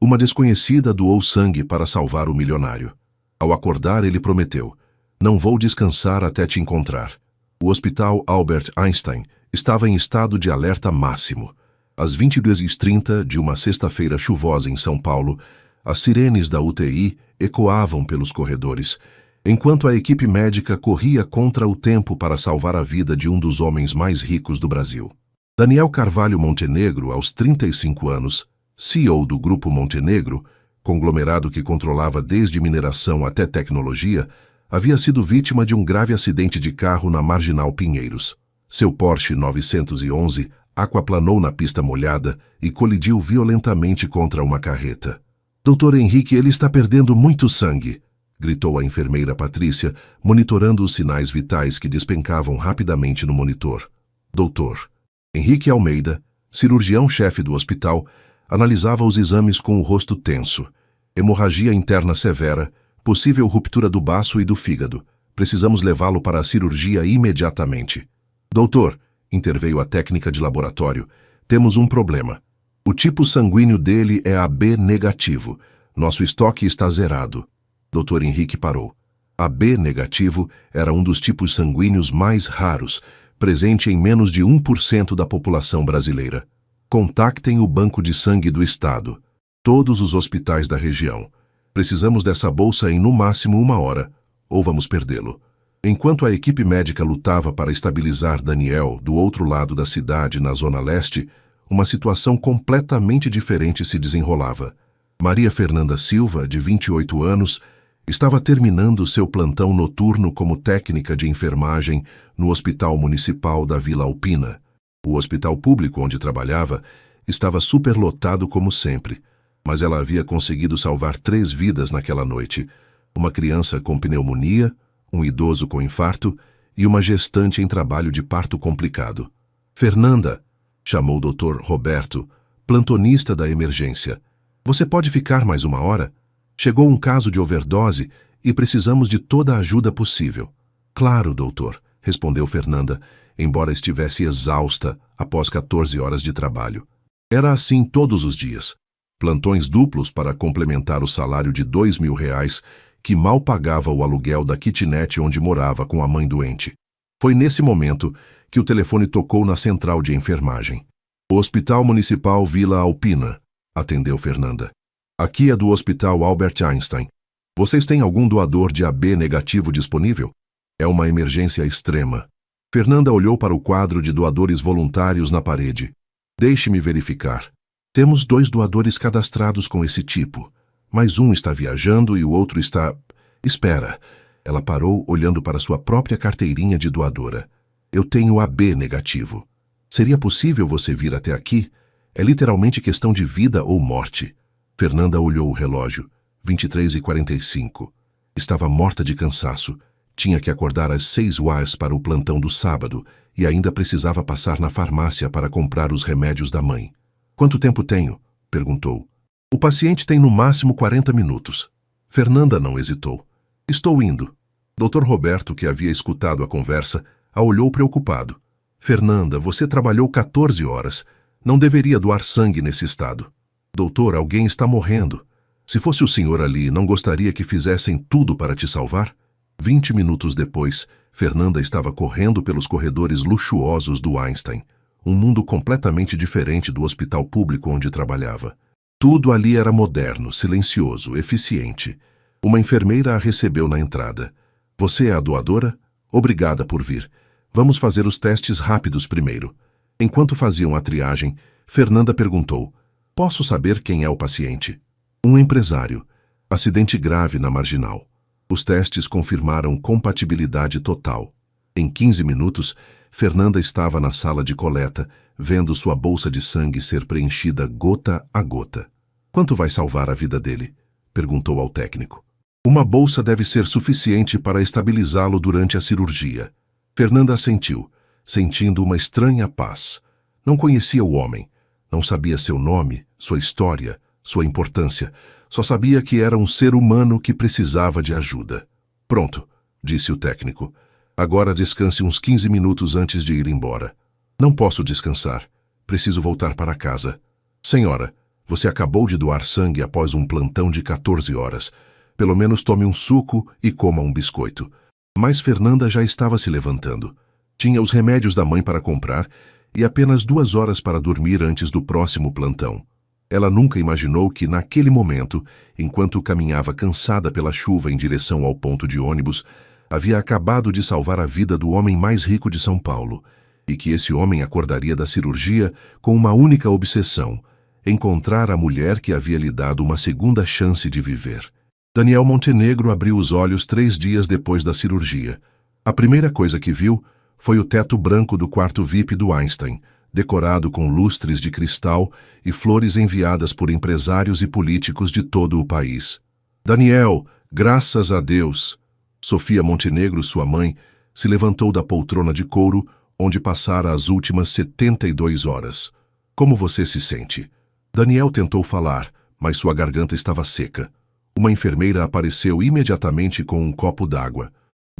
Uma desconhecida doou sangue para salvar o milionário. Ao acordar, ele prometeu: "Não vou descansar até te encontrar." O Hospital Albert Einstein estava em estado de alerta máximo. Às 22h30 de uma sexta-feira chuvosa em São Paulo, as sirenes da UTI ecoavam pelos corredores, enquanto a equipe médica corria contra o tempo para salvar a vida de um dos homens mais ricos do Brasil. Daniel Carvalho Montenegro, aos 35 anos, CEO do Grupo Montenegro, conglomerado que controlava desde mineração até tecnologia, havia sido vítima de um grave acidente de carro na Marginal Pinheiros. Seu Porsche 911 aquaplanou na pista molhada e colidiu violentamente contra uma carreta. "Doutor Henrique, ele está perdendo muito sangue", gritou a enfermeira Patrícia, monitorando os sinais vitais que despencavam rapidamente no monitor. Doutor Henrique Almeida, cirurgião-chefe do hospital, analisava os exames com o rosto tenso. Hemorragia interna severa, possível ruptura do baço e do fígado. Precisamos levá-lo para a cirurgia imediatamente. "Doutor", interveio a técnica de laboratório, "temos um problema. O tipo sanguíneo dele é AB negativo. Nosso estoque está zerado." Dr. Henrique parou. AB negativo era um dos tipos sanguíneos mais raros, presente em menos de 1% da população brasileira. "Contactem o Banco de Sangue do Estado. Todos os hospitais da região. Precisamos dessa bolsa em no máximo 1 hora, ou vamos perdê-lo." Enquanto a equipe médica lutava para estabilizar Daniel do outro lado da cidade, na Zona Leste, uma situação completamente diferente se desenrolava. Maria Fernanda Silva, de 28 anos, estava terminando seu plantão noturno como técnica de enfermagem no Hospital Municipal da Vila Alpina. O hospital público onde trabalhava estava superlotado como sempre, mas ela havia conseguido salvar 3 vidas naquela noite: uma criança com pneumonia, um idoso com infarto e uma gestante em trabalho de parto complicado. "Fernanda", chamou o Dr. Roberto, plantonista da emergência, "você pode ficar mais 1 hora? Chegou um caso de overdose e precisamos de toda a ajuda possível." "Claro, doutor", respondeu Fernanda, embora estivesse exausta após 14 horas de trabalho. Era assim todos os dias. Plantões duplos para complementar o salário de R$ 2.000, que mal pagava o aluguel da kitnet onde morava com a mãe doente. Foi nesse momento que o telefone tocou na central de enfermagem. "O Hospital Municipal Vila Alpina", atendeu Fernanda. "Aqui é do Hospital Albert Einstein. Vocês têm algum doador de AB negativo disponível? É uma emergência extrema." Fernanda olhou para o quadro de doadores voluntários na parede. "Deixe-me verificar. Temos 2 doadores cadastrados com esse tipo, mas um está viajando e o outro está... Espera." Ela parou, olhando para sua própria carteirinha de doadora. "Eu tenho AB negativo. Seria possível você vir até aqui? É literalmente questão de vida ou morte." Fernanda olhou o relógio. 23h45. Estava morta de cansaço. Tinha que acordar às 6h para o plantão do sábado e ainda precisava passar na farmácia para comprar os remédios da mãe. "Quanto tempo tenho?" perguntou. "O paciente tem no máximo 40 minutos. Fernanda não hesitou. "Estou indo." Dr. Roberto, que havia escutado a conversa, a olhou preocupado. "Fernanda, você trabalhou 14 horas. Não deveria doar sangue nesse estado." "Doutor, alguém está morrendo. Se fosse o senhor ali, não gostaria que fizessem tudo para te salvar?" 20 minutos depois, Fernanda estava correndo pelos corredores luxuosos do Einstein, um mundo completamente diferente do hospital público onde trabalhava. Tudo ali era moderno, silencioso, eficiente. Uma enfermeira a recebeu na entrada. "Você é a doadora? Obrigada por vir. Vamos fazer os testes rápidos primeiro." Enquanto faziam a triagem, Fernanda perguntou: "Posso saber quem é o paciente?" "Um empresário. Acidente grave na Marginal." Os testes confirmaram compatibilidade total. Em 15 minutos, Fernanda estava na sala de coleta, vendo sua bolsa de sangue ser preenchida gota a gota. "Quanto vai salvar a vida dele?" perguntou ao técnico. "Uma bolsa deve ser suficiente para estabilizá-lo durante a cirurgia." Fernanda assentiu, sentindo uma estranha paz. Não conhecia o homem, não sabia seu nome, sua história, sua importância. Só sabia que era um ser humano que precisava de ajuda. "Pronto", disse o técnico. "Agora descanse uns 15 minutos antes de ir embora." "Não posso descansar. Preciso voltar para casa." "Senhora, Você acabou de doar sangue após um plantão de 14 horas. Pelo menos tome um suco e coma um biscoito. Mas Fernanda já estava se levantando. Tinha os remédios da mãe para comprar e apenas 2 horas para dormir antes do próximo plantão. Ela nunca imaginou que, naquele momento, enquanto caminhava cansada pela chuva em direção ao ponto de ônibus, havia acabado de salvar a vida do homem mais rico de São Paulo, e que esse homem acordaria da cirurgia com uma única obsessão: encontrar a mulher que havia lhe dado uma segunda chance de viver. Daniel Montenegro abriu os olhos 3 dias depois da cirurgia. A primeira coisa que viu foi o teto branco do quarto VIP do Einstein, decorado com lustres de cristal e flores enviadas por empresários e políticos de todo o país. Daniel, graças a Deus! Sofia Montenegro, sua mãe, se levantou da poltrona de couro, onde passara as últimas 72 horas. Como você se sente? Daniel tentou falar, mas sua garganta estava seca. Uma enfermeira apareceu imediatamente com um copo d'água.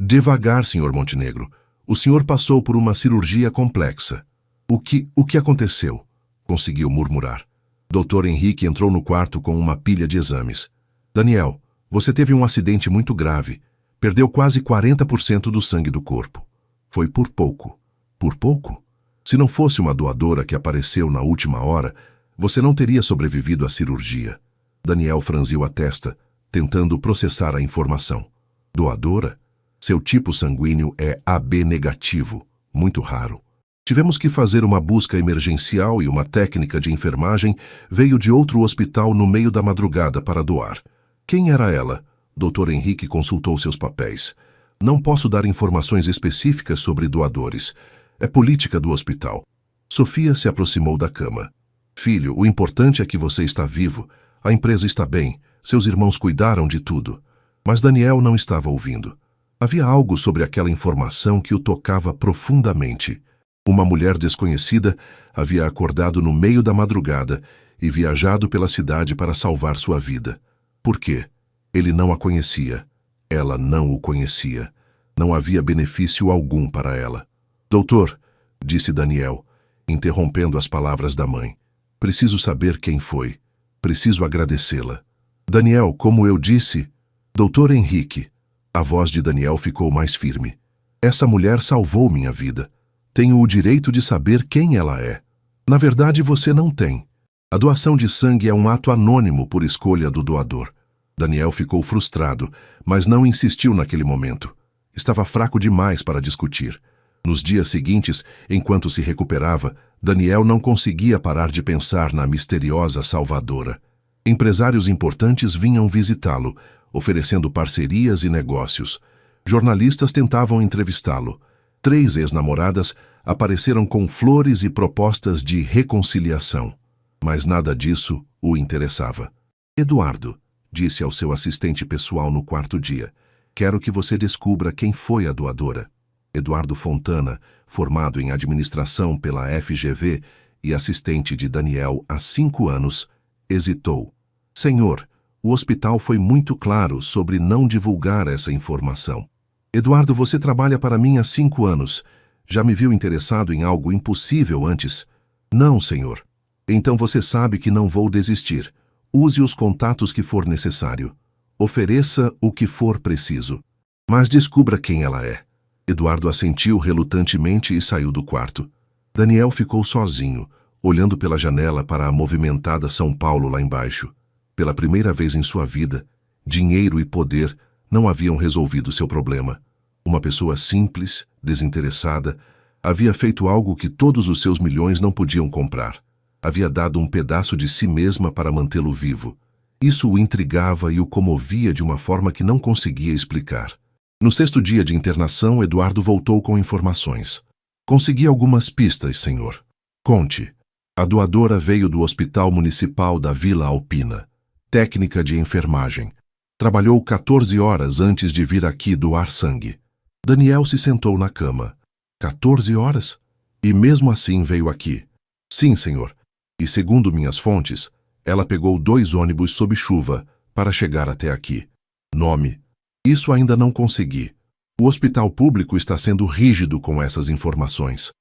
Devagar, Sr. Montenegro. O senhor passou por uma cirurgia complexa. O que aconteceu? Conseguiu murmurar. Dr. Henrique entrou no quarto com uma pilha de exames. Daniel, você teve um acidente muito grave. Perdeu quase 40% do sangue do corpo. Foi por pouco. Por pouco? Se não fosse uma doadora que apareceu na última hora, você não teria sobrevivido à cirurgia. Daniel franziu a testa, tentando processar a informação. Doadora? Seu tipo sanguíneo é AB negativo, muito raro. Tivemos que fazer uma busca emergencial e uma técnica de enfermagem veio de outro hospital no meio da madrugada para doar. Quem era ela? Dr. Henrique consultou seus papéis. Não posso dar informações específicas sobre doadores. É política do hospital. Sofia se aproximou da cama. Filho, o importante é que você está vivo. A empresa está bem. Seus irmãos cuidaram de tudo. Mas Daniel não estava ouvindo. Havia algo sobre aquela informação que o tocava profundamente. Uma mulher desconhecida havia acordado no meio da madrugada e viajado pela cidade para salvar sua vida. Por quê? Ele não a conhecia. Ela não o conhecia. Não havia benefício algum para ela. Doutor, disse Daniel, interrompendo as palavras da mãe. Preciso saber quem foi. Preciso agradecê-la. Daniel, como eu disse... Doutor Henrique. A voz de Daniel ficou mais firme. Essa mulher salvou minha vida. Tenho o direito de saber quem ela é. Na verdade, você não tem. A doação de sangue é um ato anônimo por escolha do doador. Daniel ficou frustrado, mas não insistiu naquele momento. Estava fraco demais para discutir. Nos dias seguintes, enquanto se recuperava, Daniel não conseguia parar de pensar na misteriosa salvadora. Empresários importantes vinham visitá-lo, oferecendo parcerias e negócios. Jornalistas tentavam entrevistá-lo. 3 ex-namoradas apareceram com flores e propostas de reconciliação. Mas nada disso o interessava. Eduardo, disse ao seu assistente pessoal no 4º dia, quero que você descubra quem foi a doadora. Eduardo Fontana, formado em administração pela FGV e assistente de Daniel há 5 anos, hesitou. Senhor, o hospital foi muito claro sobre não divulgar essa informação. Eduardo, você trabalha para mim há 5 anos. Já me viu interessado em algo impossível antes? Não, senhor. Então você sabe que não vou desistir. Use os contatos que for necessário. Ofereça o que for preciso. Mas descubra quem ela é. Eduardo assentiu relutantemente e saiu do quarto. Daniel ficou sozinho, olhando pela janela para a movimentada São Paulo lá embaixo. Pela primeira vez em sua vida, dinheiro e poder não haviam resolvido seu problema. Uma pessoa simples, desinteressada, havia feito algo que todos os seus milhões não podiam comprar. Havia dado um pedaço de si mesma para mantê-lo vivo. Isso o intrigava e o comovia de uma forma que não conseguia explicar. No 6º dia de internação, Eduardo voltou com informações. Consegui algumas pistas, senhor. Conte. A doadora veio do Hospital Municipal da Vila Alpina. Técnica de enfermagem. Trabalhou 14 horas antes de vir aqui doar sangue. Daniel se sentou na cama. 14 horas? E mesmo assim veio aqui. Sim, senhor. E segundo minhas fontes, ela pegou 2 ônibus sob chuva para chegar até aqui. Nome. Isso ainda não consegui. O hospital público está sendo rígido com essas informações.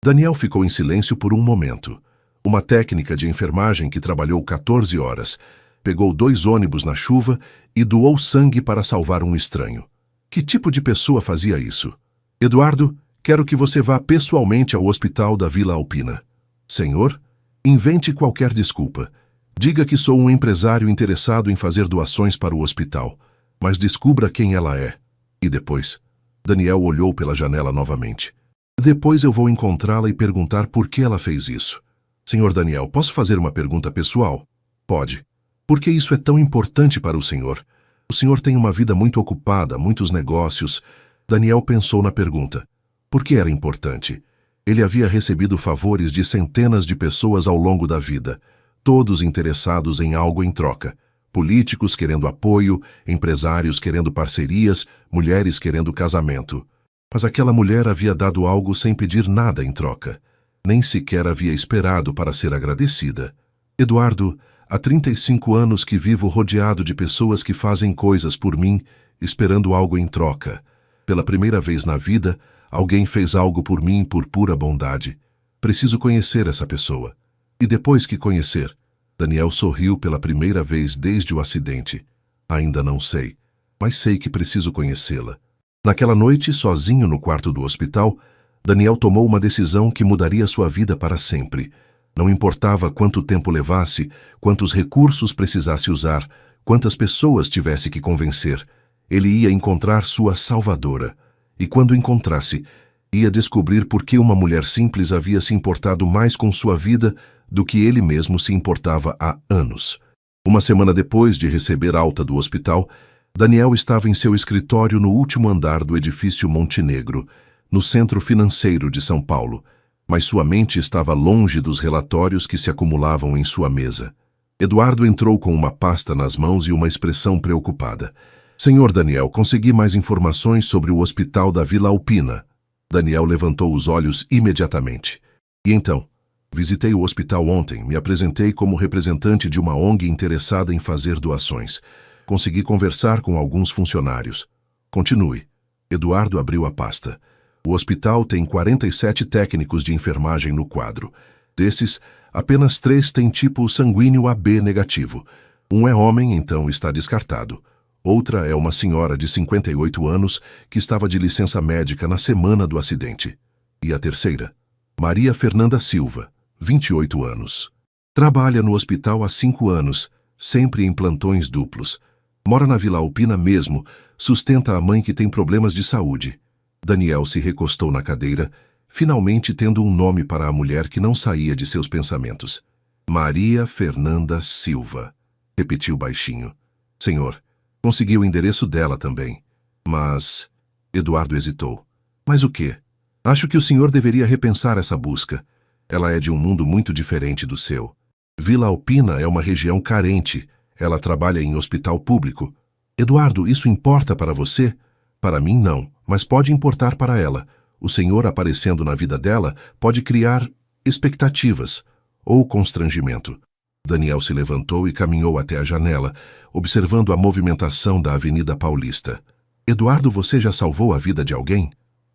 Daniel ficou em silêncio por um momento. Uma técnica de enfermagem que trabalhou 14 horas, pegou 2 ônibus na chuva e doou sangue para salvar um estranho. Que tipo de pessoa fazia isso? Eduardo, quero que você vá pessoalmente ao hospital da Vila Alpina. Senhor, invente qualquer desculpa. Diga que sou um empresário interessado em fazer doações para o hospital, mas descubra quem ela é. E depois? Daniel olhou pela janela novamente. Depois eu vou encontrá-la e perguntar por que ela fez isso. Senhor Daniel, posso fazer uma pergunta pessoal? Pode. Por que isso é tão importante para o senhor? O senhor tem uma vida muito ocupada, muitos negócios. Daniel pensou na pergunta. Por que era importante? Ele havia recebido favores de centenas de pessoas ao longo da vida, todos interessados em algo em troca. Políticos querendo apoio, empresários querendo parcerias, mulheres querendo casamento. Mas aquela mulher havia dado algo sem pedir nada em troca. Nem sequer havia esperado para ser agradecida. Eduardo, há 35 anos que vivo rodeado de pessoas que fazem coisas por mim, esperando algo em troca. Pela primeira vez na vida, alguém fez algo por mim por pura bondade. Preciso conhecer essa pessoa. E depois que conhecer, Daniel sorriu pela primeira vez desde o acidente. Ainda não sei, mas sei que preciso conhecê-la. Naquela noite, sozinho no quarto do hospital, Daniel tomou uma decisão que mudaria sua vida para sempre. Não importava quanto tempo levasse, quantos recursos precisasse usar, quantas pessoas tivesse que convencer. Ele ia encontrar sua salvadora. E quando encontrasse, ia descobrir por que uma mulher simples havia se importado mais com sua vida do que ele mesmo se importava há anos. Uma semana depois de receber alta do hospital, Daniel estava em seu escritório no último andar do edifício Montenegro, no centro financeiro de São Paulo, mas sua mente estava longe dos relatórios que se acumulavam em sua mesa. Eduardo entrou com uma pasta nas mãos e uma expressão preocupada. Senhor Daniel, consegui mais informações sobre o hospital da Vila Alpina. Daniel levantou os olhos imediatamente. E então? Visitei o hospital ontem, me apresentei como representante de uma ONG interessada em fazer doações. Consegui conversar com alguns funcionários. Continue. Eduardo abriu a pasta. O hospital tem 47 técnicos de enfermagem no quadro. Desses, apenas 3 têm tipo sanguíneo AB negativo. Um é homem, então está descartado. Outra é uma senhora de 58 anos que estava de licença médica na semana do acidente. E a terceira? Maria Fernanda Silva, 28 anos. Trabalha no hospital há 5 anos, sempre em plantões duplos. Mora na Vila Alpina mesmo, sustenta a mãe que tem problemas de saúde. Daniel se recostou na cadeira, finalmente tendo um nome para a mulher que não saía de seus pensamentos. Maria Fernanda Silva, repetiu baixinho. Senhor, consegui o endereço dela também. Mas... Eduardo hesitou. Mas o quê? Acho que o senhor deveria repensar essa busca. Ela é de um mundo muito diferente do seu. Vila Alpina é uma região carente. Ela trabalha em hospital público. Eduardo, isso importa para você? Para mim, não, mas pode importar para ela. O senhor aparecendo na vida dela pode criar expectativas ou constrangimento. Daniel se levantou e caminhou até a janela, observando a movimentação da Avenida Paulista. Eduardo, você já salvou a vida de alguém?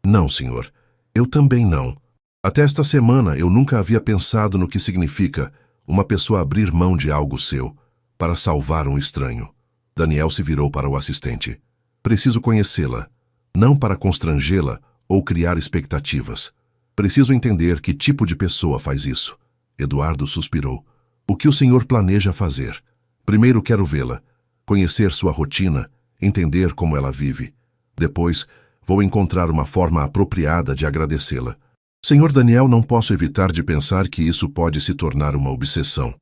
Não, senhor. Eu também não. Até esta semana eu nunca havia pensado no que significa uma pessoa abrir mão de algo seu para salvar um estranho. Daniel se virou para o assistente. Preciso conhecê-la, não para constrangê-la ou criar expectativas. Preciso entender que tipo de pessoa faz isso. Eduardo suspirou. O que o senhor planeja fazer? Primeiro quero vê-la, conhecer sua rotina, entender como ela vive. Depois, vou encontrar uma forma apropriada de agradecê-la. Senhor Daniel, não posso evitar de pensar que isso pode se tornar uma obsessão.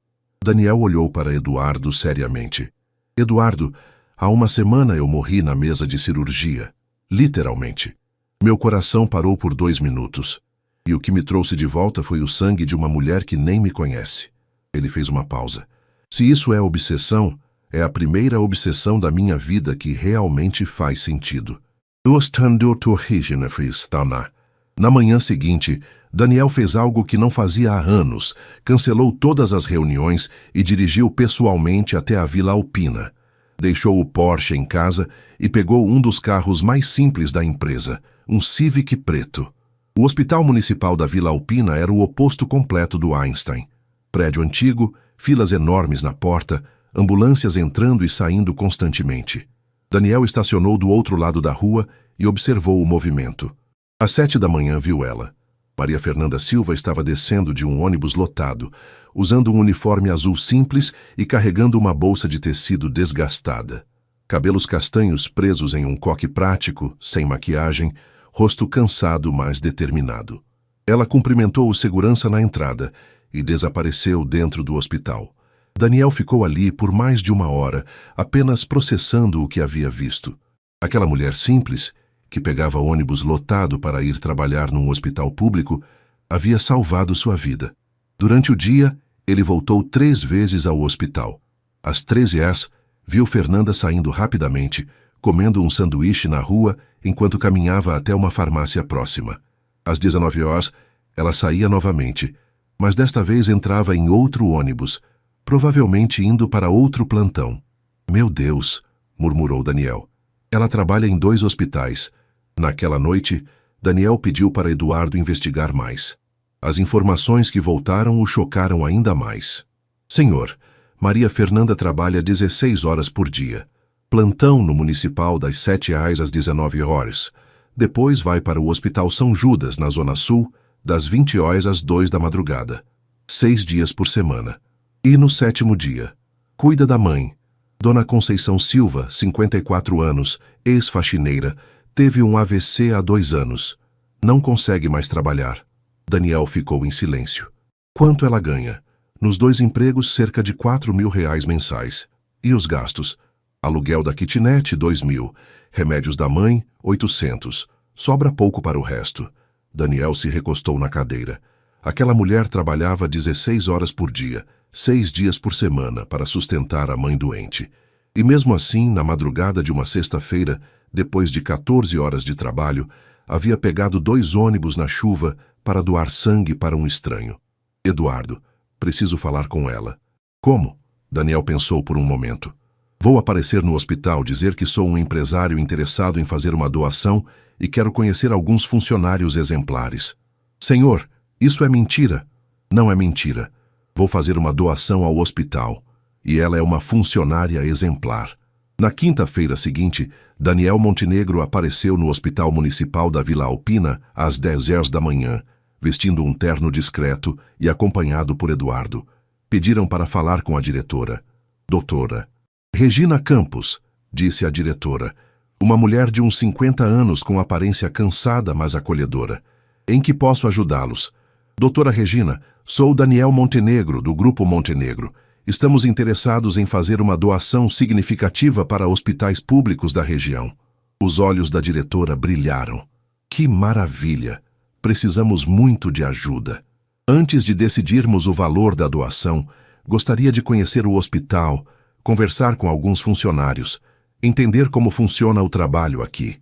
Daniel olhou para Eduardo seriamente. Eduardo, há uma semana eu morri na mesa de cirurgia. Literalmente. Meu coração parou por 2 minutos. E o que me trouxe de volta foi o sangue de uma mulher que nem me conhece. Ele fez uma pausa. Se isso é obsessão, é a primeira obsessão da minha vida que realmente faz sentido. Na manhã seguinte, Daniel fez algo que não fazia há anos, cancelou todas as reuniões e dirigiu pessoalmente até a Vila Alpina. Deixou o Porsche em casa e pegou um dos carros mais simples da empresa, um Civic preto. O Hospital Municipal da Vila Alpina era o oposto completo do Einstein. Prédio antigo, filas enormes na porta, ambulâncias entrando e saindo constantemente. Daniel estacionou do outro lado da rua e observou o movimento. Às 7 da manhã viu ela. Maria Fernanda Silva estava descendo de um ônibus lotado, usando um uniforme azul simples e carregando uma bolsa de tecido desgastada. Cabelos castanhos presos em um coque prático, sem maquiagem, rosto cansado, mas determinado. Ela cumprimentou o segurança na entrada e desapareceu dentro do hospital. Daniel ficou ali por mais de 1 hora, apenas processando o que havia visto. Aquela mulher simples, que pegava ônibus lotado para ir trabalhar num hospital público, havia salvado sua vida. Durante o dia, ele voltou 3 vezes ao hospital. Às 13h, viu Fernanda saindo rapidamente, comendo um sanduíche na rua enquanto caminhava até uma farmácia próxima. Às 19h, ela saía novamente, mas desta vez entrava em outro ônibus, provavelmente indo para outro plantão. Meu Deus, murmurou Daniel. Ela trabalha em 2 hospitais. Naquela noite, Daniel pediu para Eduardo investigar mais. As informações que voltaram o chocaram ainda mais. Senhor, Maria Fernanda trabalha 16 horas por dia. Plantão no municipal das 7h às 19h. Depois vai para o Hospital São Judas, na Zona Sul, das 20h às 2 da madrugada. 6 dias por semana. E no 7º dia, cuida da mãe. Dona Conceição Silva, 54 anos, ex-faxineira, teve um AVC há 2 anos. Não consegue mais trabalhar. Daniel ficou em silêncio. Quanto ela ganha? Nos 2 empregos, cerca de R$ 4.000 mensais. E os gastos? Aluguel da kitnet, 2.000. Remédios da mãe, 800. Sobra pouco para o resto. Daniel se recostou na cadeira. Aquela mulher trabalhava 16 horas por dia, 6 dias por semana, para sustentar a mãe doente. E mesmo assim, na madrugada de uma sexta-feira, depois de 14 horas de trabalho, havia pegado 2 ônibus na chuva para doar sangue para um estranho. Eduardo, preciso falar com ela. Como? Daniel pensou por um momento. Vou aparecer no hospital, dizer que sou um empresário interessado em fazer uma doação e quero conhecer alguns funcionários exemplares. Senhor, isso é mentira. Não é mentira. Vou fazer uma doação ao hospital. E ela é uma funcionária exemplar. Na quinta-feira seguinte, Daniel Montenegro apareceu no Hospital Municipal da Vila Alpina às 10h da manhã, vestindo um terno discreto e acompanhado por Eduardo. Pediram para falar com a diretora. Doutora Regina Campos, disse a diretora, uma mulher de uns 50 anos com aparência cansada, mas acolhedora. Em que posso ajudá-los? Doutora Regina, sou Daniel Montenegro, do Grupo Montenegro. Estamos interessados em fazer uma doação significativa para hospitais públicos da região. Os olhos da diretora brilharam. Que maravilha! Precisamos muito de ajuda. Antes de decidirmos o valor da doação, gostaria de conhecer o hospital, conversar com alguns funcionários, entender como funciona o trabalho aqui.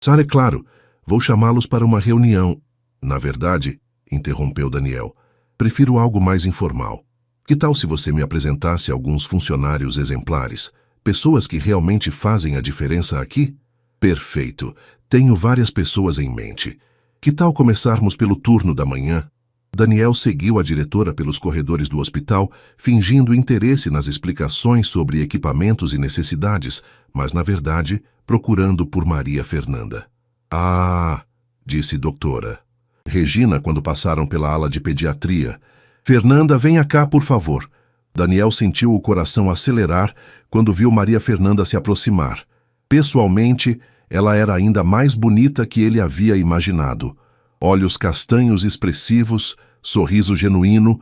É claro, vou chamá-los para uma reunião. Na verdade, interrompeu Daniel, prefiro algo mais informal. Que tal se você me apresentasse alguns funcionários exemplares, pessoas que realmente fazem a diferença aqui? Perfeito, tenho várias pessoas em mente. Que tal começarmos pelo turno da manhã? Daniel seguiu a diretora pelos corredores do hospital, fingindo interesse nas explicações sobre equipamentos e necessidades, mas, na verdade, procurando por Maria Fernanda. Ah, disse doutora Regina quando passaram pela ala de pediatria. Fernanda, venha cá, por favor. Daniel sentiu o coração acelerar quando viu Maria Fernanda se aproximar. Pessoalmente, ela era ainda mais bonita que ele havia imaginado. Olhos castanhos expressivos, sorriso genuíno,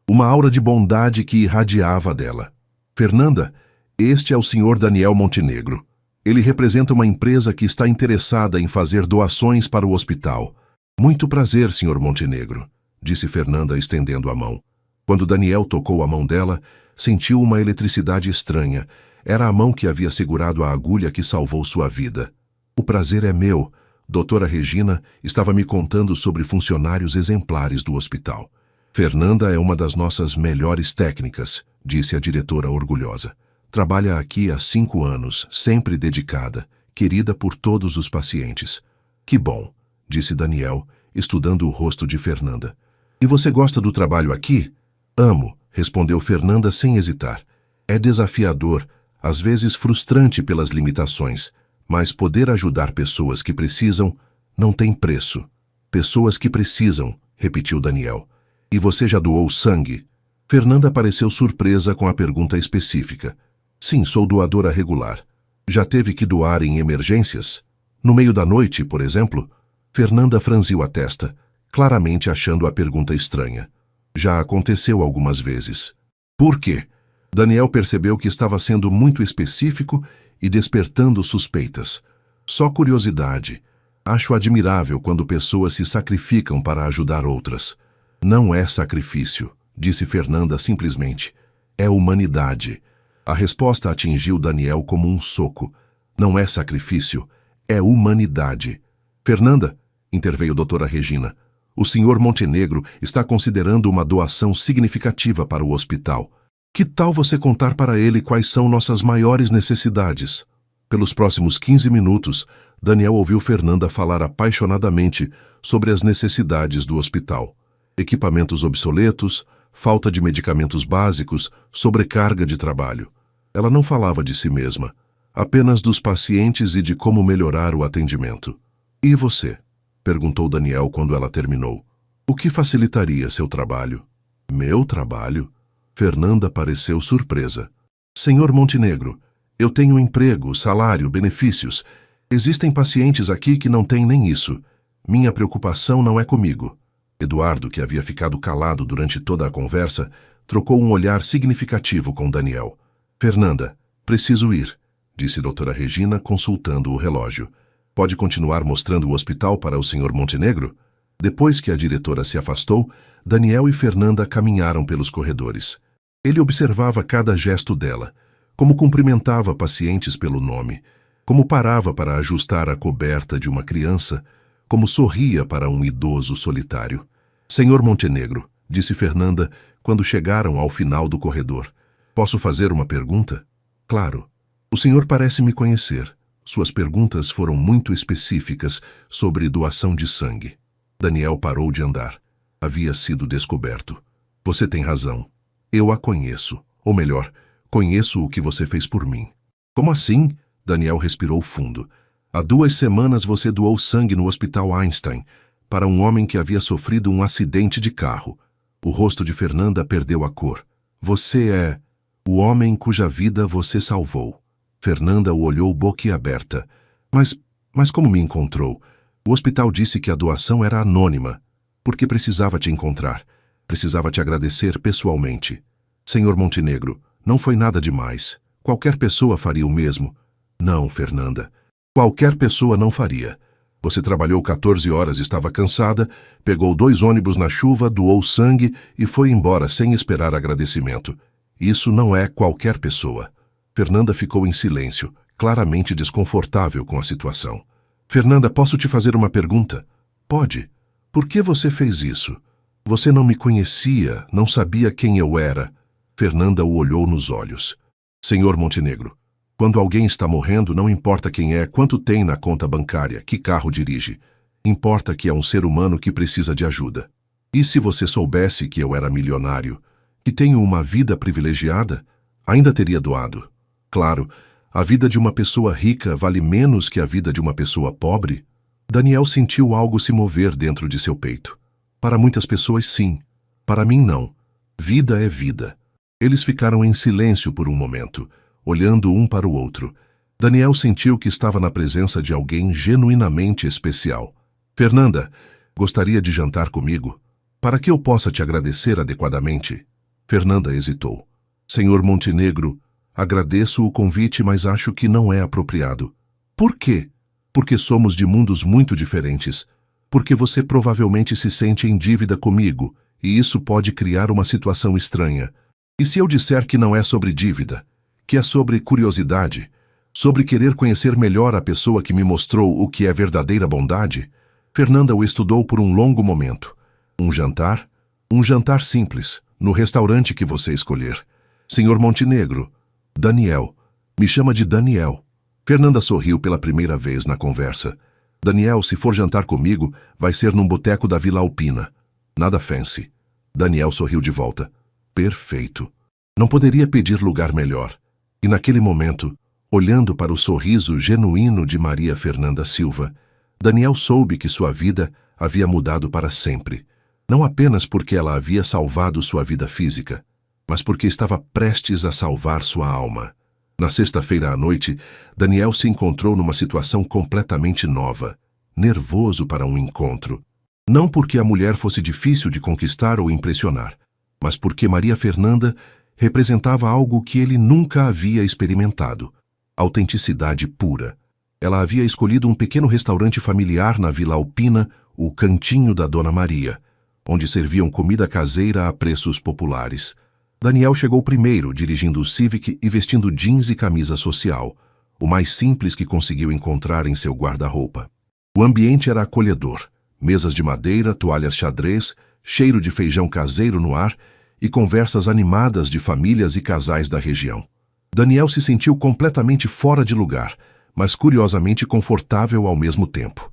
uma aura de bondade que irradiava dela. Fernanda, este é o Sr. Daniel Montenegro. Ele representa uma empresa que está interessada em fazer doações para o hospital. Muito prazer, Sr. Montenegro, disse Fernanda estendendo a mão. Quando Daniel tocou a mão dela, sentiu uma eletricidade estranha. Era a mão que havia segurado a agulha que salvou sua vida. O prazer é meu. Doutora Regina estava me contando sobre funcionários exemplares do hospital. Fernanda é uma das nossas melhores técnicas, disse a diretora orgulhosa. Trabalha aqui há 5 anos, sempre dedicada, querida por todos os pacientes. Que bom, disse Daniel, estudando o rosto de Fernanda. E você gosta do trabalho aqui? Amo, respondeu Fernanda sem hesitar. É desafiador, às vezes frustrante pelas limitações, mas poder ajudar pessoas que precisam não tem preço. Pessoas que precisam, repetiu Daniel. E você já doou sangue? Fernanda pareceu surpresa com a pergunta específica. Sim, sou doadora regular. Já teve que doar em emergências? No meio da noite, por exemplo? Fernanda franziu a testa, claramente achando a pergunta estranha. Já aconteceu algumas vezes. Por quê? Daniel percebeu que estava sendo muito específico e despertando suspeitas. Só curiosidade. Acho admirável quando pessoas se sacrificam para ajudar outras. Não é sacrifício, disse Fernanda simplesmente. É humanidade. A resposta atingiu Daniel como um soco. Não é sacrifício, é humanidade. Fernanda, interveio doutora Regina, o senhor Montenegro está considerando uma doação significativa para o hospital. Que tal você contar para ele quais são nossas maiores necessidades? Pelos próximos 15 minutos, Daniel ouviu Fernanda falar apaixonadamente sobre as necessidades do hospital. Equipamentos obsoletos, falta de medicamentos básicos, sobrecarga de trabalho. Ela não falava de si mesma, apenas dos pacientes e de como melhorar o atendimento. E você? Perguntou Daniel quando ela terminou. O que facilitaria seu trabalho? Meu trabalho? Fernanda pareceu surpresa. Senhor Montenegro, eu tenho emprego, salário, benefícios. Existem pacientes aqui que não têm nem isso. Minha preocupação não é comigo. Eduardo, que havia ficado calado durante toda a conversa, trocou um olhar significativo com Daniel. Fernanda, preciso ir, disse doutora Regina, consultando o relógio. Pode continuar mostrando o hospital para o senhor Montenegro? Depois que a diretora se afastou, Daniel e Fernanda caminharam pelos corredores. Ele observava cada gesto dela, como cumprimentava pacientes pelo nome, como parava para ajustar a coberta de uma criança, como sorria para um idoso solitário. Senhor Montenegro, disse Fernanda quando chegaram ao final do corredor. Posso fazer uma pergunta? Claro. O senhor parece me conhecer. Suas perguntas foram muito específicas sobre doação de sangue. Daniel parou de andar. Havia sido descoberto. Você tem razão. Eu a conheço. Ou melhor, conheço o que você fez por mim. Como assim? Daniel respirou fundo. Há 2 semanas você doou sangue no Hospital Einstein para um homem que havia sofrido um acidente de carro. O rosto de Fernanda perdeu a cor. Você é o homem cuja vida você salvou. Fernanda o olhou boquiaberta. Mas como me encontrou? O hospital disse que a doação era anônima, porque precisava te encontrar. Precisava te agradecer pessoalmente. Senhor Montenegro, não foi nada demais. Qualquer pessoa faria o mesmo. Não, Fernanda. Qualquer pessoa não faria. Você trabalhou 14 horas, estava cansada, pegou 2 ônibus na chuva, doou sangue e foi embora sem esperar agradecimento. Isso não é qualquer pessoa. Fernanda ficou em silêncio, claramente desconfortável com a situação. Fernanda, posso te fazer uma pergunta? Pode. Por que você fez isso? Você não me conhecia, não sabia quem eu era. Fernanda o olhou nos olhos. Senhor Montenegro, quando alguém está morrendo, não importa quem é, quanto tem na conta bancária, que carro dirige. Importa que é um ser humano que precisa de ajuda. E se você soubesse que eu era milionário, que tenho uma vida privilegiada, ainda teria doado. Claro, a vida de uma pessoa rica vale menos que a vida de uma pessoa pobre? Daniel sentiu algo se mover dentro de seu peito. Para muitas pessoas, sim. Para mim, não. Vida é vida. Eles ficaram em silêncio por um momento, olhando um para o outro. Daniel sentiu que estava na presença de alguém genuinamente especial. Fernanda, gostaria de jantar comigo? Para que eu possa te agradecer adequadamente? Fernanda hesitou. Senhor Montenegro, agradeço o convite, mas acho que não é apropriado. Por quê? Porque somos de mundos muito diferentes. Porque você provavelmente se sente em dívida comigo, e isso pode criar uma situação estranha. E se eu disser que não é sobre dívida, que é sobre curiosidade, sobre querer conhecer melhor a pessoa que me mostrou o que é verdadeira bondade? Fernanda o estudou por um longo momento. Um jantar? Um jantar simples, no restaurante que você escolher. Senhor Montenegro, Daniel. Me chama de Daniel. Fernanda sorriu pela primeira vez na conversa. Daniel, se for jantar comigo, vai ser num boteco da Vila Alpina. Nada fancy. Daniel sorriu de volta. Perfeito. Não poderia pedir lugar melhor. E naquele momento, olhando para o sorriso genuíno de Maria Fernanda Silva, Daniel soube que sua vida havia mudado para sempre. Não apenas porque ela havia salvado sua vida física, mas porque estava prestes a salvar sua alma. Na sexta-feira à noite, Daniel se encontrou numa situação completamente nova, nervoso para um encontro. Não porque a mulher fosse difícil de conquistar ou impressionar, mas porque Maria Fernanda representava algo que ele nunca havia experimentado: autenticidade pura. Ela havia escolhido um pequeno restaurante familiar na Vila Alpina, o Cantinho da Dona Maria, onde serviam comida caseira a preços populares. Daniel chegou primeiro, dirigindo o Civic e vestindo jeans e camisa social, o mais simples que conseguiu encontrar em seu guarda-roupa. O ambiente era acolhedor: mesas de madeira, toalhas xadrez, cheiro de feijão caseiro no ar e conversas animadas de famílias e casais da região. Daniel se sentiu completamente fora de lugar, mas curiosamente confortável ao mesmo tempo.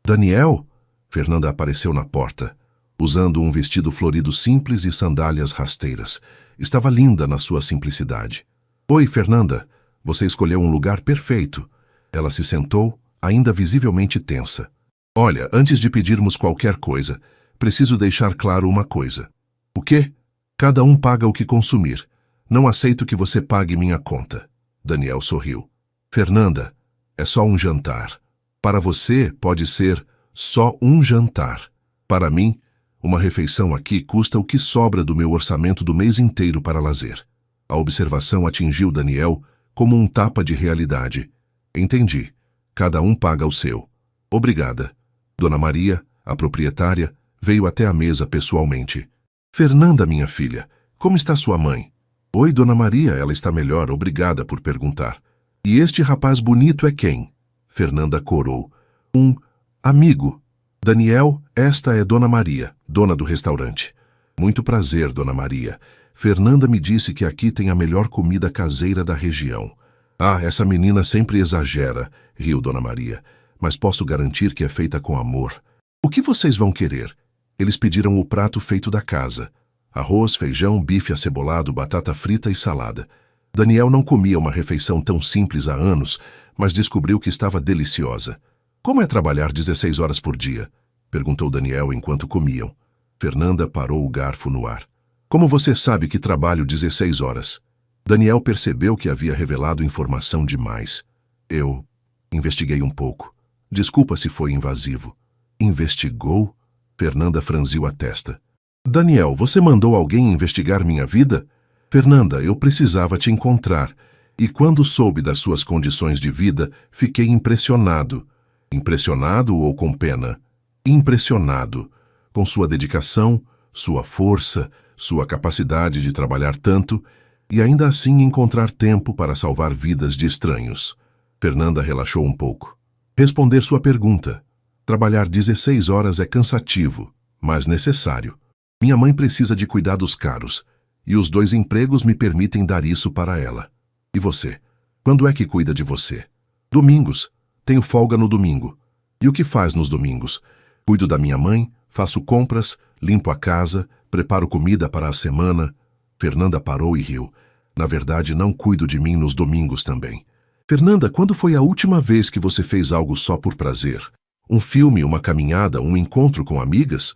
Daniel? Fernanda apareceu na porta, usando um vestido florido simples e sandálias rasteiras. Estava linda na sua simplicidade. Oi, Fernanda. Você escolheu um lugar perfeito. Ela se sentou, ainda visivelmente tensa. Olha, antes de pedirmos qualquer coisa, preciso deixar claro uma coisa. O quê? Cada um paga o que consumir. Não aceito que você pague minha conta. Daniel sorriu. Fernanda, é só um jantar. Para você, pode ser só um jantar. Para mim, uma refeição aqui custa o que sobra do meu orçamento do mês inteiro para lazer. A observação atingiu Daniel como um tapa de realidade. Entendi. Cada um paga o seu. Obrigada. Dona Maria, a proprietária, veio até a mesa pessoalmente. Fernanda, minha filha, como está sua mãe? Oi, Dona Maria, ela está melhor, obrigada por perguntar. E este rapaz bonito é quem? Fernanda corou. Um amigo. Daniel, esta é Dona Maria, dona do restaurante. Muito prazer, Dona Maria. Fernanda me disse que aqui tem a melhor comida caseira da região. Ah, essa menina sempre exagera, riu Dona Maria. Mas posso garantir que é feita com amor. O que vocês vão querer? Eles pediram o prato feito da casa. Arroz, feijão, bife acebolado, batata frita e salada. Daniel não comia uma refeição tão simples há anos, mas descobriu que estava deliciosa. Como é trabalhar 16 horas por dia? Perguntou Daniel enquanto comiam. Fernanda parou o garfo no ar. Como você sabe que trabalho 16 horas? Daniel percebeu que havia revelado informação demais. Eu investiguei um pouco. Desculpa se foi invasivo. Investigou? Fernanda franziu a testa. Daniel, você mandou alguém investigar minha vida? Fernanda, eu precisava te encontrar. E quando soube das suas condições de vida, fiquei impressionado. Impressionado ou com pena? Impressionado. Com sua dedicação, sua força, sua capacidade de trabalhar tanto e ainda assim encontrar tempo para salvar vidas de estranhos. Fernanda relaxou um pouco. Responder sua pergunta. Trabalhar 16 horas é cansativo, mas necessário. Minha mãe precisa de cuidados caros, e os 2 empregos me permitem dar isso para ela. E você? Quando é que cuida de você? Domingos. Tenho folga no domingo. E o que faz nos domingos? Cuido da minha mãe, faço compras, limpo a casa, preparo comida para a semana. Fernanda parou e riu. Na verdade, não cuido de mim nos domingos também. Fernanda, quando foi a última vez que você fez algo só por prazer? Um filme, uma caminhada, um encontro com amigas?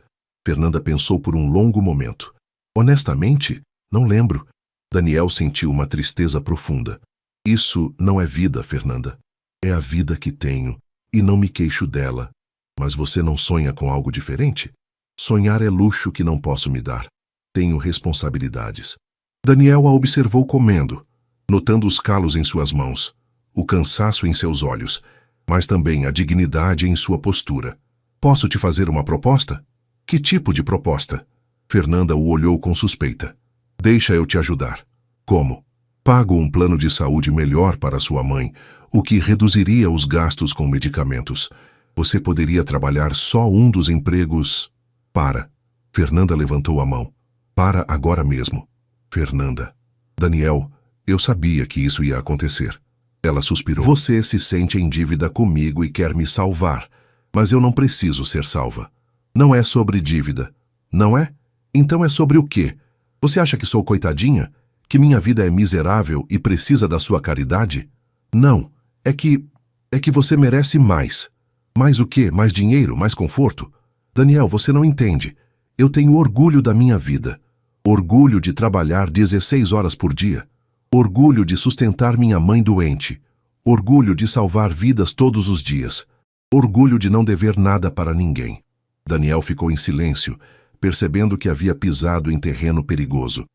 Fernanda pensou por um longo momento. Honestamente, não lembro. Daniel sentiu uma tristeza profunda. Isso não é vida, Fernanda. É a vida que tenho, e não me queixo dela. Mas você não sonha com algo diferente? Sonhar é luxo que não posso me dar. Tenho responsabilidades. Daniel a observou comendo, notando os calos em suas mãos, o cansaço em seus olhos, mas também a dignidade em sua postura. Posso te fazer uma proposta? Que tipo de proposta? Fernanda o olhou com suspeita. Deixa eu te ajudar. Como? Pago um plano de saúde melhor para sua mãe, o que reduziria os gastos com medicamentos. Você poderia trabalhar só um dos empregos. Para. Fernanda levantou a mão. Para agora mesmo. Fernanda. Daniel, eu sabia que isso ia acontecer. Ela suspirou. Você se sente em dívida comigo e quer me salvar, mas eu não preciso ser salva. Não é sobre dívida. Não é? Então é sobre o quê? Você acha que sou coitadinha? Que minha vida é miserável e precisa da sua caridade? Não, é que você merece mais. Mais o quê? Mais dinheiro? Mais conforto? Daniel, você não entende. Eu tenho orgulho da minha vida. Orgulho de trabalhar 16 horas por dia. Orgulho de sustentar minha mãe doente. Orgulho de salvar vidas todos os dias. Orgulho de não dever nada para ninguém. Daniel ficou em silêncio, percebendo que havia pisado em terreno perigoso.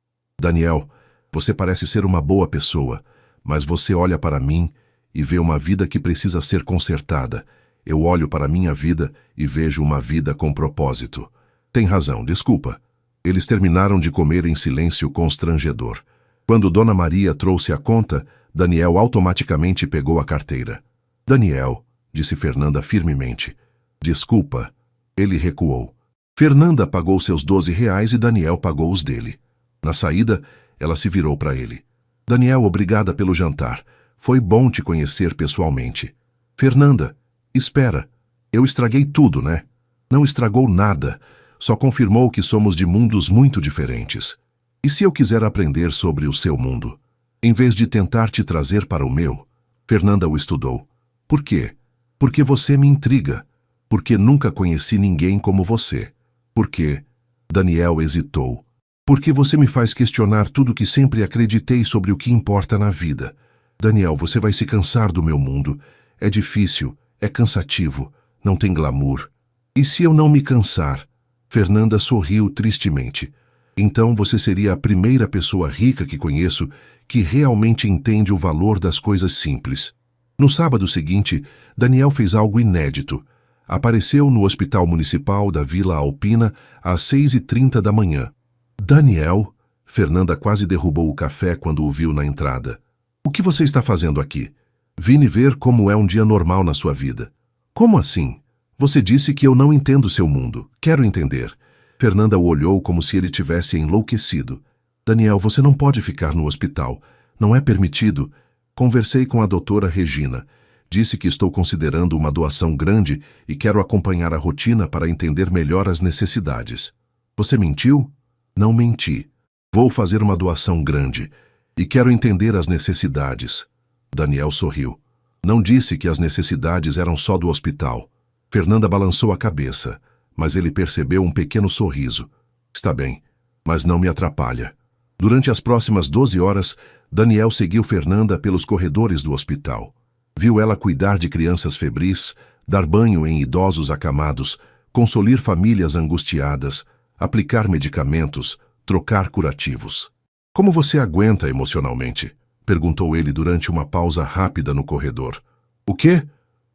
Daniel, você parece ser uma boa pessoa, mas você olha para mim e vê uma vida que precisa ser consertada. Eu olho para minha vida e vejo uma vida com propósito. Tem razão, desculpa. Eles terminaram de comer em silêncio constrangedor. Quando Dona Maria trouxe a conta, Daniel automaticamente pegou a carteira. Daniel, disse Fernanda firmemente. Desculpa. Ele recuou. Fernanda pagou seus R$ 12 e Daniel pagou os dele. Na saída, ela se virou para ele. Daniel, obrigada pelo jantar. Foi bom te conhecer pessoalmente. Fernanda, espera. Eu estraguei tudo, né? Não estragou nada. Só confirmou que somos de mundos muito diferentes. E se eu quiser aprender sobre o seu mundo? Em vez de tentar te trazer para o meu? Fernanda o estudou. Por quê? Porque você me intriga. Porque nunca conheci ninguém como você. Por quê? Daniel hesitou. Porque você me faz questionar tudo que sempre acreditei sobre o que importa na vida. Daniel, você vai se cansar do meu mundo. É difícil, é cansativo, não tem glamour. E se eu não me cansar? Fernanda sorriu tristemente. Então você seria a primeira pessoa rica que conheço que realmente entende o valor das coisas simples. No sábado seguinte, Daniel fez algo inédito. Apareceu no Hospital Municipal da Vila Alpina às 6h30 da manhã. Daniel, Fernanda quase derrubou o café quando o viu na entrada. O que você está fazendo aqui? Vim ver como é um dia normal na sua vida. Como assim? Você disse que eu não entendo seu mundo. Quero entender. Fernanda o olhou como se ele tivesse enlouquecido. Daniel, você não pode ficar no hospital. Não é permitido. Conversei com a doutora Regina. Disse que estou considerando uma doação grande e quero acompanhar a rotina para entender melhor as necessidades. Você mentiu? Não menti. Vou fazer uma doação grande e quero entender as necessidades. Daniel sorriu. Não disse que as necessidades eram só do hospital. Fernanda balançou a cabeça, mas ele percebeu um pequeno sorriso. Está bem, mas não me atrapalha. Durante as próximas 12 horas, Daniel seguiu Fernanda pelos corredores do hospital. Viu ela cuidar de crianças febris, dar banho em idosos acamados, consolar famílias angustiadas, aplicar medicamentos, trocar curativos. Como você aguenta emocionalmente? Perguntou ele durante uma pausa rápida no corredor. O quê?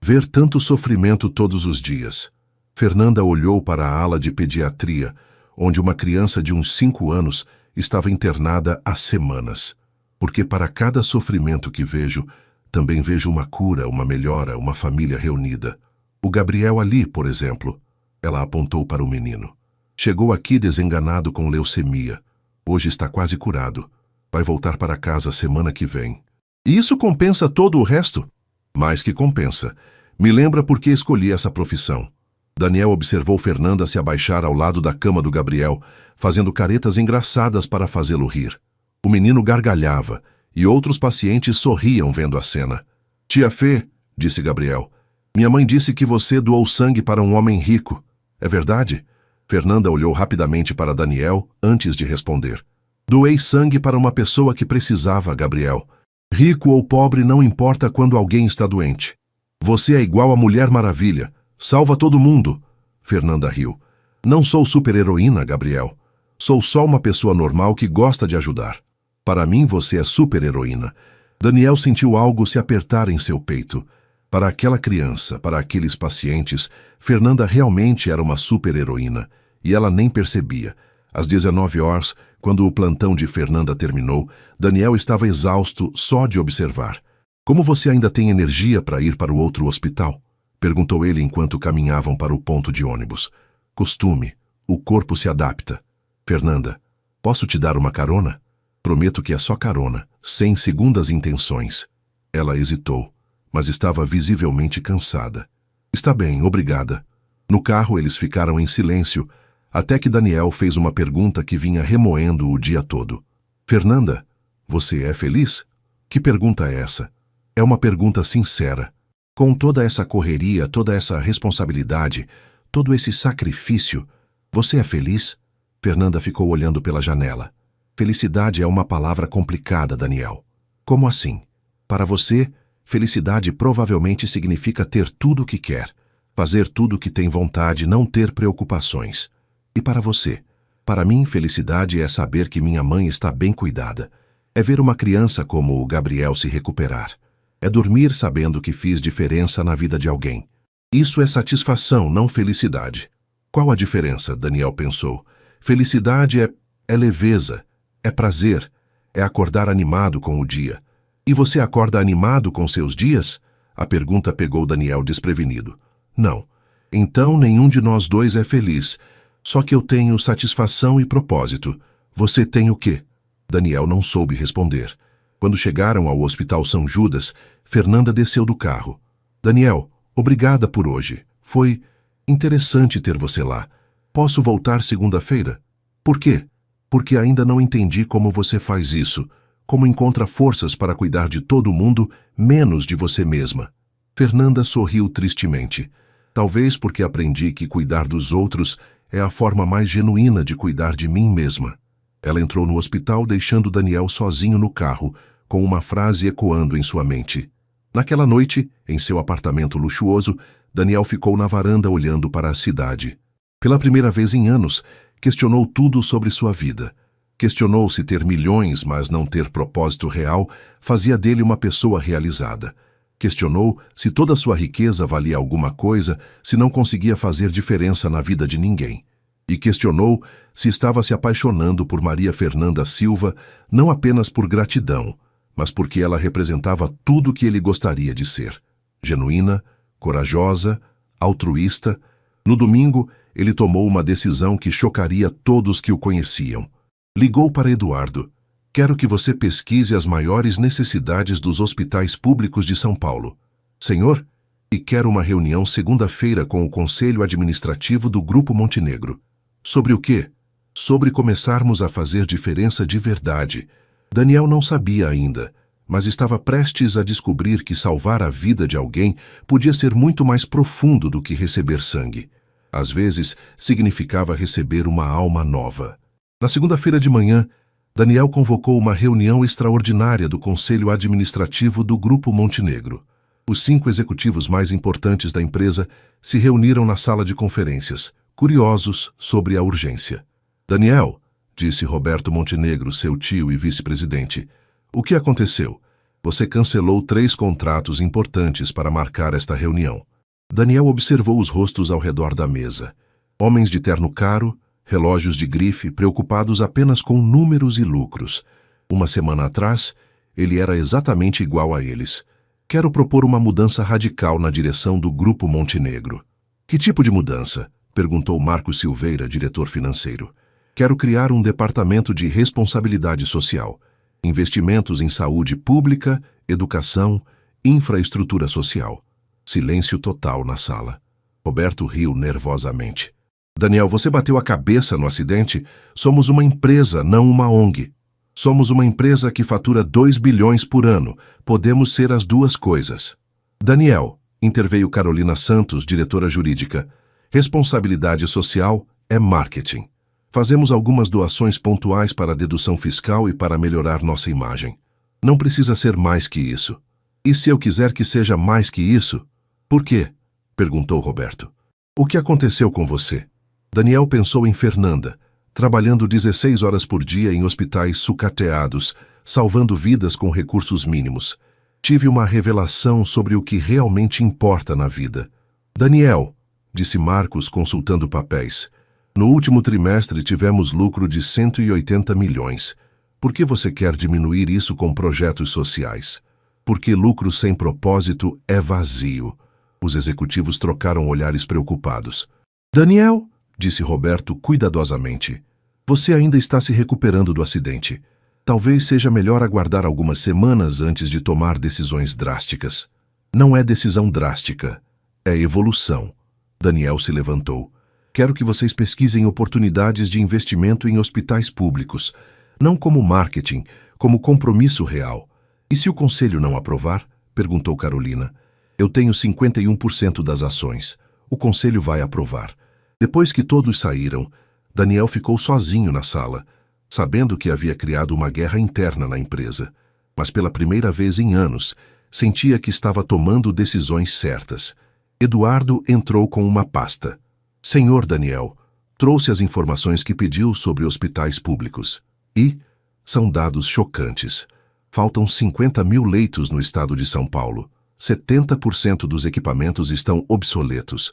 Ver tanto sofrimento todos os dias. Fernanda olhou para a ala de pediatria, onde uma criança de uns 5 anos estava internada há semanas. Porque para cada sofrimento que vejo, também vejo uma cura, uma melhora, uma família reunida. O Gabriel ali, por exemplo. Ela apontou para o menino. Chegou aqui desenganado com leucemia. Hoje está quase curado. Vai voltar para casa semana que vem. E isso compensa todo o resto? Mais que compensa. Me lembra por que escolhi essa profissão. Daniel observou Fernanda se abaixar ao lado da cama do Gabriel, fazendo caretas engraçadas para fazê-lo rir. O menino gargalhava, e outros pacientes sorriam vendo a cena. Tia Fê, disse Gabriel, minha mãe disse que você doou sangue para um homem rico. É verdade? Fernanda olhou rapidamente para Daniel antes de responder. Doei sangue para uma pessoa que precisava, Gabriel. Rico ou pobre não importa quando alguém está doente. Você é igual a Mulher Maravilha. Salva todo mundo. Fernanda riu. Não sou super-heroína, Gabriel. Sou só uma pessoa normal que gosta de ajudar. Para mim, você é super-heroína. Daniel sentiu algo se apertar em seu peito. Para aquela criança, para aqueles pacientes, Fernanda realmente era uma super-heroína. E ela nem percebia. Às 19 horas, quando o plantão de Fernanda terminou, Daniel estava exausto só de observar. Como você ainda tem energia para ir para o outro hospital? Perguntou ele enquanto caminhavam para o ponto de ônibus. Costume. O corpo se adapta. Fernanda, posso te dar uma carona? Prometo que é só carona, sem segundas intenções. Ela hesitou, mas estava visivelmente cansada. Está bem, obrigada. No carro eles ficaram em silêncio, Até que Daniel fez uma pergunta que vinha remoendo o dia todo. Fernanda, você é feliz? Que pergunta é essa? É uma pergunta sincera. Com toda essa correria, toda essa responsabilidade, todo esse sacrifício, você é feliz? Fernanda ficou olhando pela janela. Felicidade é uma palavra complicada, Daniel. Como assim? Para você, felicidade provavelmente significa ter tudo o que quer, fazer tudo o que tem vontade, não ter preocupações. E para você? Para mim, felicidade é saber que minha mãe está bem cuidada. É ver uma criança como o Gabriel se recuperar. É dormir sabendo que fiz diferença na vida de alguém. Isso é satisfação, não felicidade. Qual a diferença? Daniel pensou. Felicidade é leveza, é prazer, é acordar animado com o dia. E você acorda animado com seus dias? A pergunta pegou Daniel desprevenido. Não. Então nenhum de nós dois é feliz. Só que eu tenho satisfação e propósito. Você tem o quê? Daniel não soube responder. Quando chegaram ao Hospital São Judas, Fernanda desceu do carro. Daniel, obrigada por hoje. Foi interessante ter você lá. Posso voltar segunda-feira? Por quê? Porque ainda não entendi como você faz isso. Como encontra forças para cuidar de todo mundo, menos de você mesma. Fernanda sorriu tristemente. Talvez porque aprendi que cuidar dos outros é a forma mais genuína de cuidar de mim mesma. Ela entrou no hospital deixando Daniel sozinho no carro, com uma frase ecoando em sua mente. Naquela noite, em seu apartamento luxuoso, Daniel ficou na varanda olhando para a cidade. Pela primeira vez em anos, questionou tudo sobre sua vida. Questionou se ter milhões, mas não ter propósito real, fazia dele uma pessoa realizada. Questionou se toda sua riqueza valia alguma coisa, se não conseguia fazer diferença na vida de ninguém. E questionou se estava se apaixonando por Maria Fernanda Silva, não apenas por gratidão, mas porque ela representava tudo o que ele gostaria de ser. Genuína, corajosa, altruísta. No domingo, ele tomou uma decisão que chocaria todos que o conheciam. Ligou para Eduardo. Quero que você pesquise as maiores necessidades dos hospitais públicos de São Paulo. Senhor, e quero uma reunião segunda-feira com o Conselho Administrativo do Grupo Montenegro. Sobre o quê? Sobre começarmos a fazer diferença de verdade. Daniel não sabia ainda, mas estava prestes a descobrir que salvar a vida de alguém podia ser muito mais profundo do que receber sangue. Às vezes, significava receber uma alma nova. Na segunda-feira de manhã, Daniel convocou uma reunião extraordinária do Conselho Administrativo do Grupo Montenegro. Os 5 executivos mais importantes da empresa se reuniram na sala de conferências, curiosos sobre a urgência. Daniel, disse Roberto Montenegro, seu tio e vice-presidente, o que aconteceu? Você cancelou 3 contratos importantes para marcar esta reunião. Daniel observou os rostos ao redor da mesa. Homens de terno caro, relógios de grife, preocupados apenas com números e lucros. Uma semana atrás, ele era exatamente igual a eles. Quero propor uma mudança radical na direção do Grupo Montenegro. Que tipo de mudança? Perguntou Marcos Silveira, diretor financeiro. Quero criar um departamento de responsabilidade social. Investimentos em saúde pública, educação, infraestrutura social. Silêncio total na sala. Roberto riu nervosamente. Daniel, você bateu a cabeça no acidente? Somos uma empresa, não uma ONG. Somos uma empresa que fatura 2 bilhões por ano. Podemos ser as duas coisas. Daniel, interveio Carolina Santos, diretora jurídica. Responsabilidade social é marketing. Fazemos algumas doações pontuais para a dedução fiscal e para melhorar nossa imagem. Não precisa ser mais que isso. E se eu quiser que seja mais que isso? Por quê? Perguntou Roberto. O que aconteceu com você? Daniel pensou em Fernanda, trabalhando 16 horas por dia em hospitais sucateados, salvando vidas com recursos mínimos. Tive uma revelação sobre o que realmente importa na vida. Daniel, disse Marcos consultando papéis, no último trimestre tivemos lucro de 180 milhões. Por que você quer diminuir isso com projetos sociais? Porque lucro sem propósito é vazio. Os executivos trocaram olhares preocupados. Daniel, disse Roberto cuidadosamente, você ainda está se recuperando do acidente. Talvez seja melhor aguardar algumas semanas antes de tomar decisões drásticas. Não é decisão drástica, é evolução. Daniel se levantou. Quero que vocês pesquisem oportunidades de investimento em hospitais públicos, não como marketing, como compromisso real. E se o conselho não aprovar? Perguntou Carolina. Eu tenho 51% das ações. O conselho vai aprovar. Depois que todos saíram, Daniel ficou sozinho na sala, sabendo que havia criado uma guerra interna na empresa. Mas pela primeira vez em anos, sentia que estava tomando decisões certas. Eduardo entrou com uma pasta. Senhor Daniel, trouxe as informações que pediu sobre hospitais públicos. E são dados chocantes. Faltam 50 mil leitos no estado de São Paulo. 70% dos equipamentos estão obsoletos.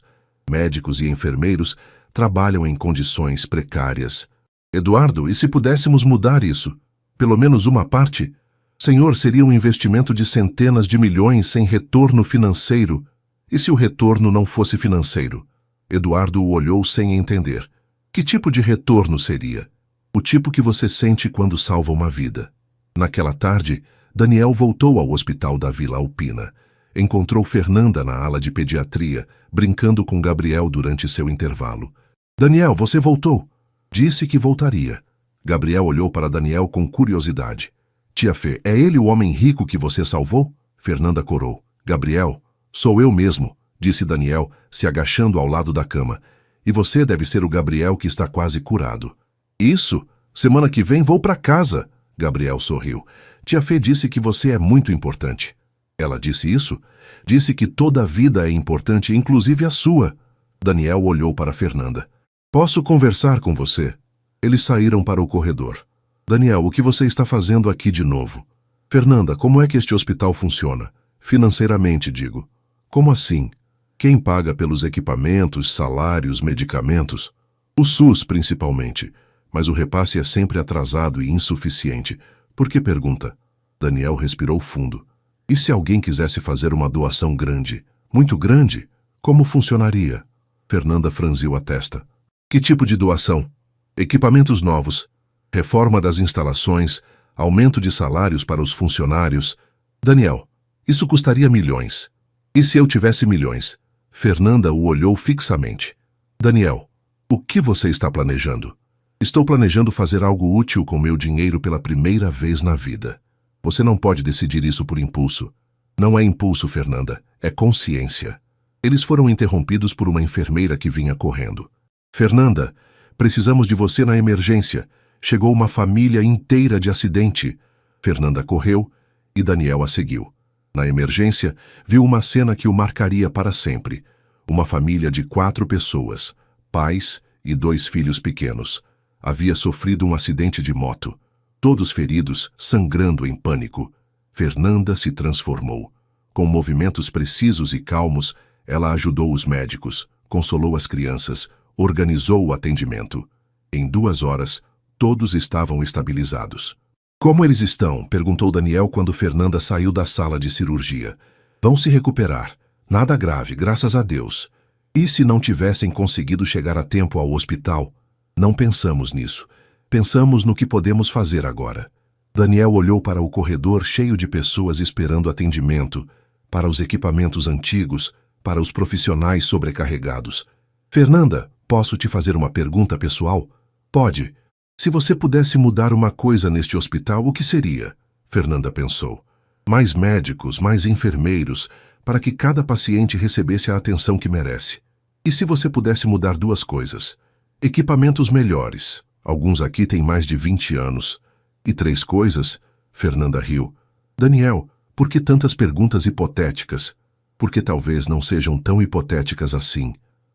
Médicos e enfermeiros trabalham em condições precárias. Eduardo, e se pudéssemos mudar isso? Pelo menos uma parte? Senhor, seria um investimento de centenas de milhões sem retorno financeiro. E se o retorno não fosse financeiro? Eduardo o olhou sem entender. Que tipo de retorno seria? O tipo que você sente quando salva uma vida. Naquela tarde, Daniel voltou ao hospital da Vila Alpina. Encontrou Fernanda na ala de pediatria, brincando com Gabriel durante seu intervalo. Daniel, você voltou? Disse que voltaria. Gabriel olhou para Daniel com curiosidade. Tia Fê, é ele o homem rico que você salvou? Fernanda corou. Gabriel, sou eu mesmo, disse Daniel, se agachando ao lado da cama. E você deve ser o Gabriel que está quase curado. Isso? Semana que vem vou para casa. Gabriel sorriu. Tia Fê disse que você é muito importante. Ela disse isso? Disse que toda a vida é importante, inclusive a sua. Daniel olhou para Fernanda. Posso conversar com você? Eles saíram para o corredor. Daniel, o que você está fazendo aqui de novo? Fernanda, como é que este hospital funciona? Financeiramente, digo. Como assim? Quem paga pelos equipamentos, salários, medicamentos? O SUS, principalmente. Mas o repasse é sempre atrasado e insuficiente. Por que pergunta? Daniel respirou fundo. E se alguém quisesse fazer uma doação grande? Muito grande? Como funcionaria? Fernanda franziu a testa. Que tipo de doação? Equipamentos novos, reforma das instalações, aumento de salários para os funcionários. Daniel, isso custaria milhões. E se eu tivesse milhões? Fernanda o olhou fixamente. Daniel, o que você está planejando? Estou planejando fazer algo útil com meu dinheiro pela primeira vez na vida. Você não pode decidir isso por impulso. Não é impulso, Fernanda, é consciência. Eles foram interrompidos por uma enfermeira que vinha correndo. Fernanda, precisamos de você na emergência. Chegou uma família inteira de acidente. Fernanda correu e Daniel a seguiu. Na emergência, viu uma cena que o marcaria para sempre. Uma família de 4 pessoas, pais e 2 filhos pequenos. Havia sofrido um acidente de moto. Todos feridos, sangrando em pânico. Fernanda se transformou. Com movimentos precisos e calmos, ela ajudou os médicos, consolou as crianças, organizou o atendimento. Em 2 horas, todos estavam estabilizados. Como eles estão? Perguntou Daniel quando Fernanda saiu da sala de cirurgia. Vão se recuperar. Nada grave, graças a Deus. E se não tivessem conseguido chegar a tempo ao hospital? Não pensamos nisso. Pensamos no que podemos fazer agora. Daniel olhou para o corredor cheio de pessoas esperando atendimento, para os equipamentos antigos, para os profissionais sobrecarregados. Fernanda, posso te fazer uma pergunta pessoal? Pode. Se você pudesse mudar uma coisa neste hospital, o que seria? Fernanda pensou. Mais médicos, mais enfermeiros, para que cada paciente recebesse a atenção que merece. E se você pudesse mudar 2 coisas? Equipamentos melhores. Alguns aqui têm mais de 20 anos. E 3 coisas? Fernanda riu. Daniel, por que tantas perguntas hipotéticas? Porque talvez não sejam tão hipotéticas assim.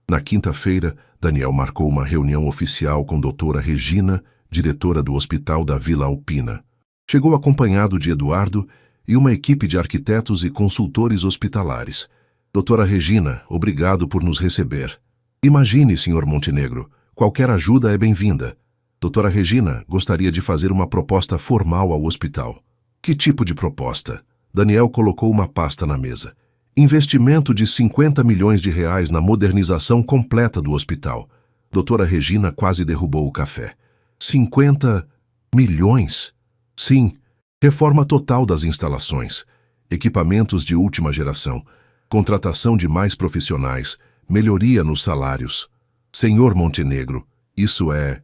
Na quinta-feira, Daniel marcou uma reunião oficial com doutora Regina, diretora do Hospital da Vila Alpina. Chegou acompanhado de Eduardo e uma equipe de arquitetos e consultores hospitalares. Doutora Regina, obrigado por nos receber. Imagine, Sr. Montenegro, qualquer ajuda é bem-vinda. Doutora Regina, gostaria de fazer uma proposta formal ao hospital. Que tipo de proposta? Daniel colocou uma pasta na mesa. Investimento de 50 milhões de reais na modernização completa do hospital. Doutora Regina quase derrubou o café. 50 milhões? Sim. Reforma total das instalações. Equipamentos de última geração. Contratação de mais profissionais. Melhoria nos salários. Senhor Montenegro, isso é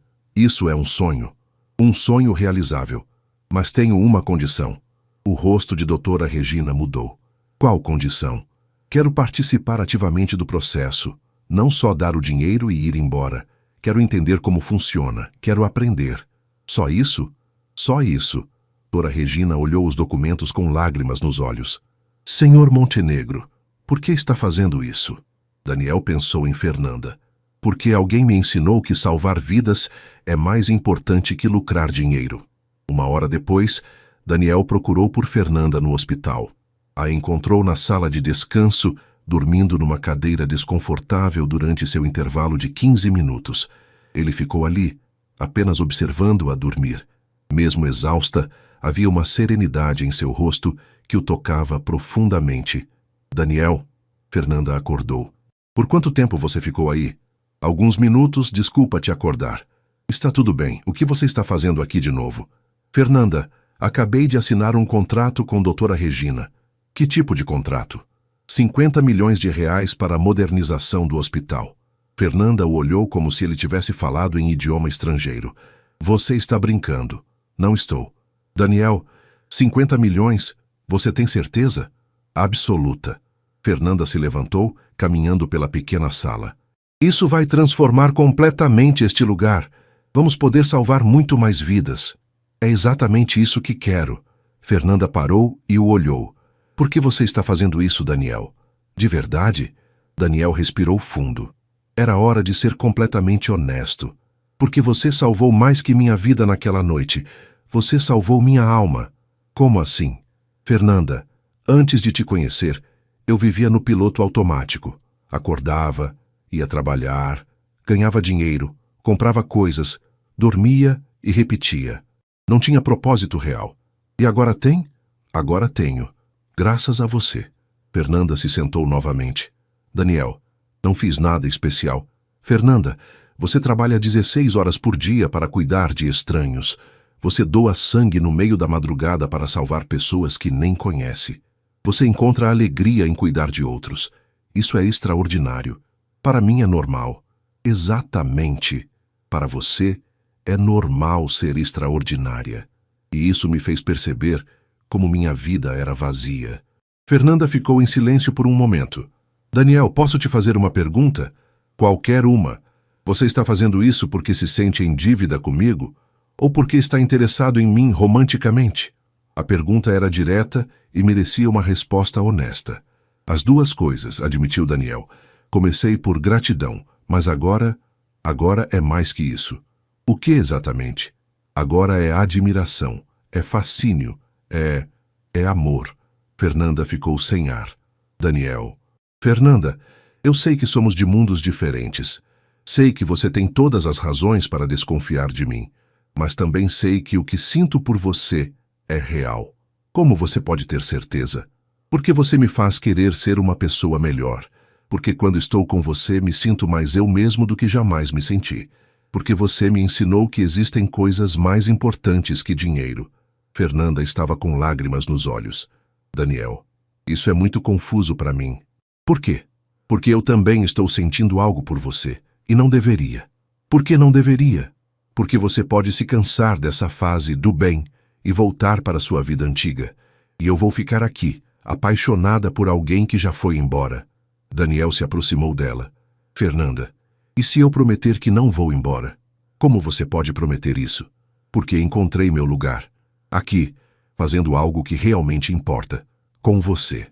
um sonho. Um sonho realizável. Mas tenho uma condição. O rosto de doutora Regina mudou. Qual condição? Quero participar ativamente do processo. Não só dar o dinheiro e ir embora. Quero entender como funciona. Quero aprender. Só isso? Só isso. Doutora Regina olhou os documentos com lágrimas nos olhos. Senhor Montenegro, por que está fazendo isso? Daniel pensou em Fernanda. Porque alguém me ensinou que salvar vidas é mais importante que lucrar dinheiro. Uma hora depois, Daniel procurou por Fernanda no hospital. A encontrou na sala de descanso, dormindo numa cadeira desconfortável durante seu intervalo de 15 minutos. Ele ficou ali, apenas observando-a dormir. Mesmo exausta, havia uma serenidade em seu rosto que o tocava profundamente. Daniel, Fernanda acordou. Por quanto tempo você ficou aí? Alguns minutos, desculpa te acordar. Está tudo bem, o que você está fazendo aqui de novo? Fernanda, acabei de assinar um contrato com doutora Regina. Que tipo de contrato? 50 milhões de reais para a modernização do hospital. Fernanda o olhou como se ele tivesse falado em idioma estrangeiro. Você está brincando. Não estou. Daniel, 50 milhões, você tem certeza? Absoluta. Fernanda se levantou, caminhando pela pequena sala. Isso vai transformar completamente este lugar. Vamos poder salvar muito mais vidas. É exatamente isso que quero. Fernanda parou e o olhou. Por que você está fazendo isso, Daniel? De verdade? Daniel respirou fundo. Era hora de ser completamente honesto. Porque você salvou mais que minha vida naquela noite. Você salvou minha alma. Como assim? Fernanda, antes de te conhecer, eu vivia no piloto automático. Acordava, ia trabalhar, ganhava dinheiro, comprava coisas, dormia e repetia. Não tinha propósito real. E agora tem? Agora tenho. Graças a você. Fernanda se sentou novamente. Daniel, não fiz nada especial. Fernanda, você trabalha 16 horas por dia para cuidar de estranhos. Você doa sangue no meio da madrugada para salvar pessoas que nem conhece. Você encontra alegria em cuidar de outros. Isso é extraordinário. Para mim é normal. Exatamente. Para você, é normal ser extraordinária. E isso me fez perceber como minha vida era vazia. Fernanda ficou em silêncio por um momento. Daniel, posso te fazer uma pergunta? Qualquer uma. Você está fazendo isso porque se sente em dívida comigo? Ou porque está interessado em mim romanticamente? A pergunta era direta e merecia uma resposta honesta. As duas coisas, admitiu Daniel. Comecei por gratidão, mas agora é mais que isso. O que exatamente? Agora é admiração, é fascínio, é amor. Fernanda ficou sem ar. Daniel. Fernanda, eu sei que somos de mundos diferentes. Sei que você tem todas as razões para desconfiar de mim. Mas também sei que o que sinto por você é real. Como você pode ter certeza? Porque você me faz querer ser uma pessoa melhor. Porque quando estou com você me sinto mais eu mesmo do que jamais me senti. Porque você me ensinou que existem coisas mais importantes que dinheiro. Fernanda estava com lágrimas nos olhos. Daniel, isso é muito confuso para mim. Por quê? Porque eu também estou sentindo algo por você, e não deveria. Por que não deveria? Porque você pode se cansar dessa fase do bem e voltar para sua vida antiga. E eu vou ficar aqui, apaixonada por alguém que já foi embora. Daniel se aproximou dela. Fernanda, e se eu prometer que não vou embora? Como você pode prometer isso? Porque encontrei meu lugar. Aqui, fazendo algo que realmente importa. Com você.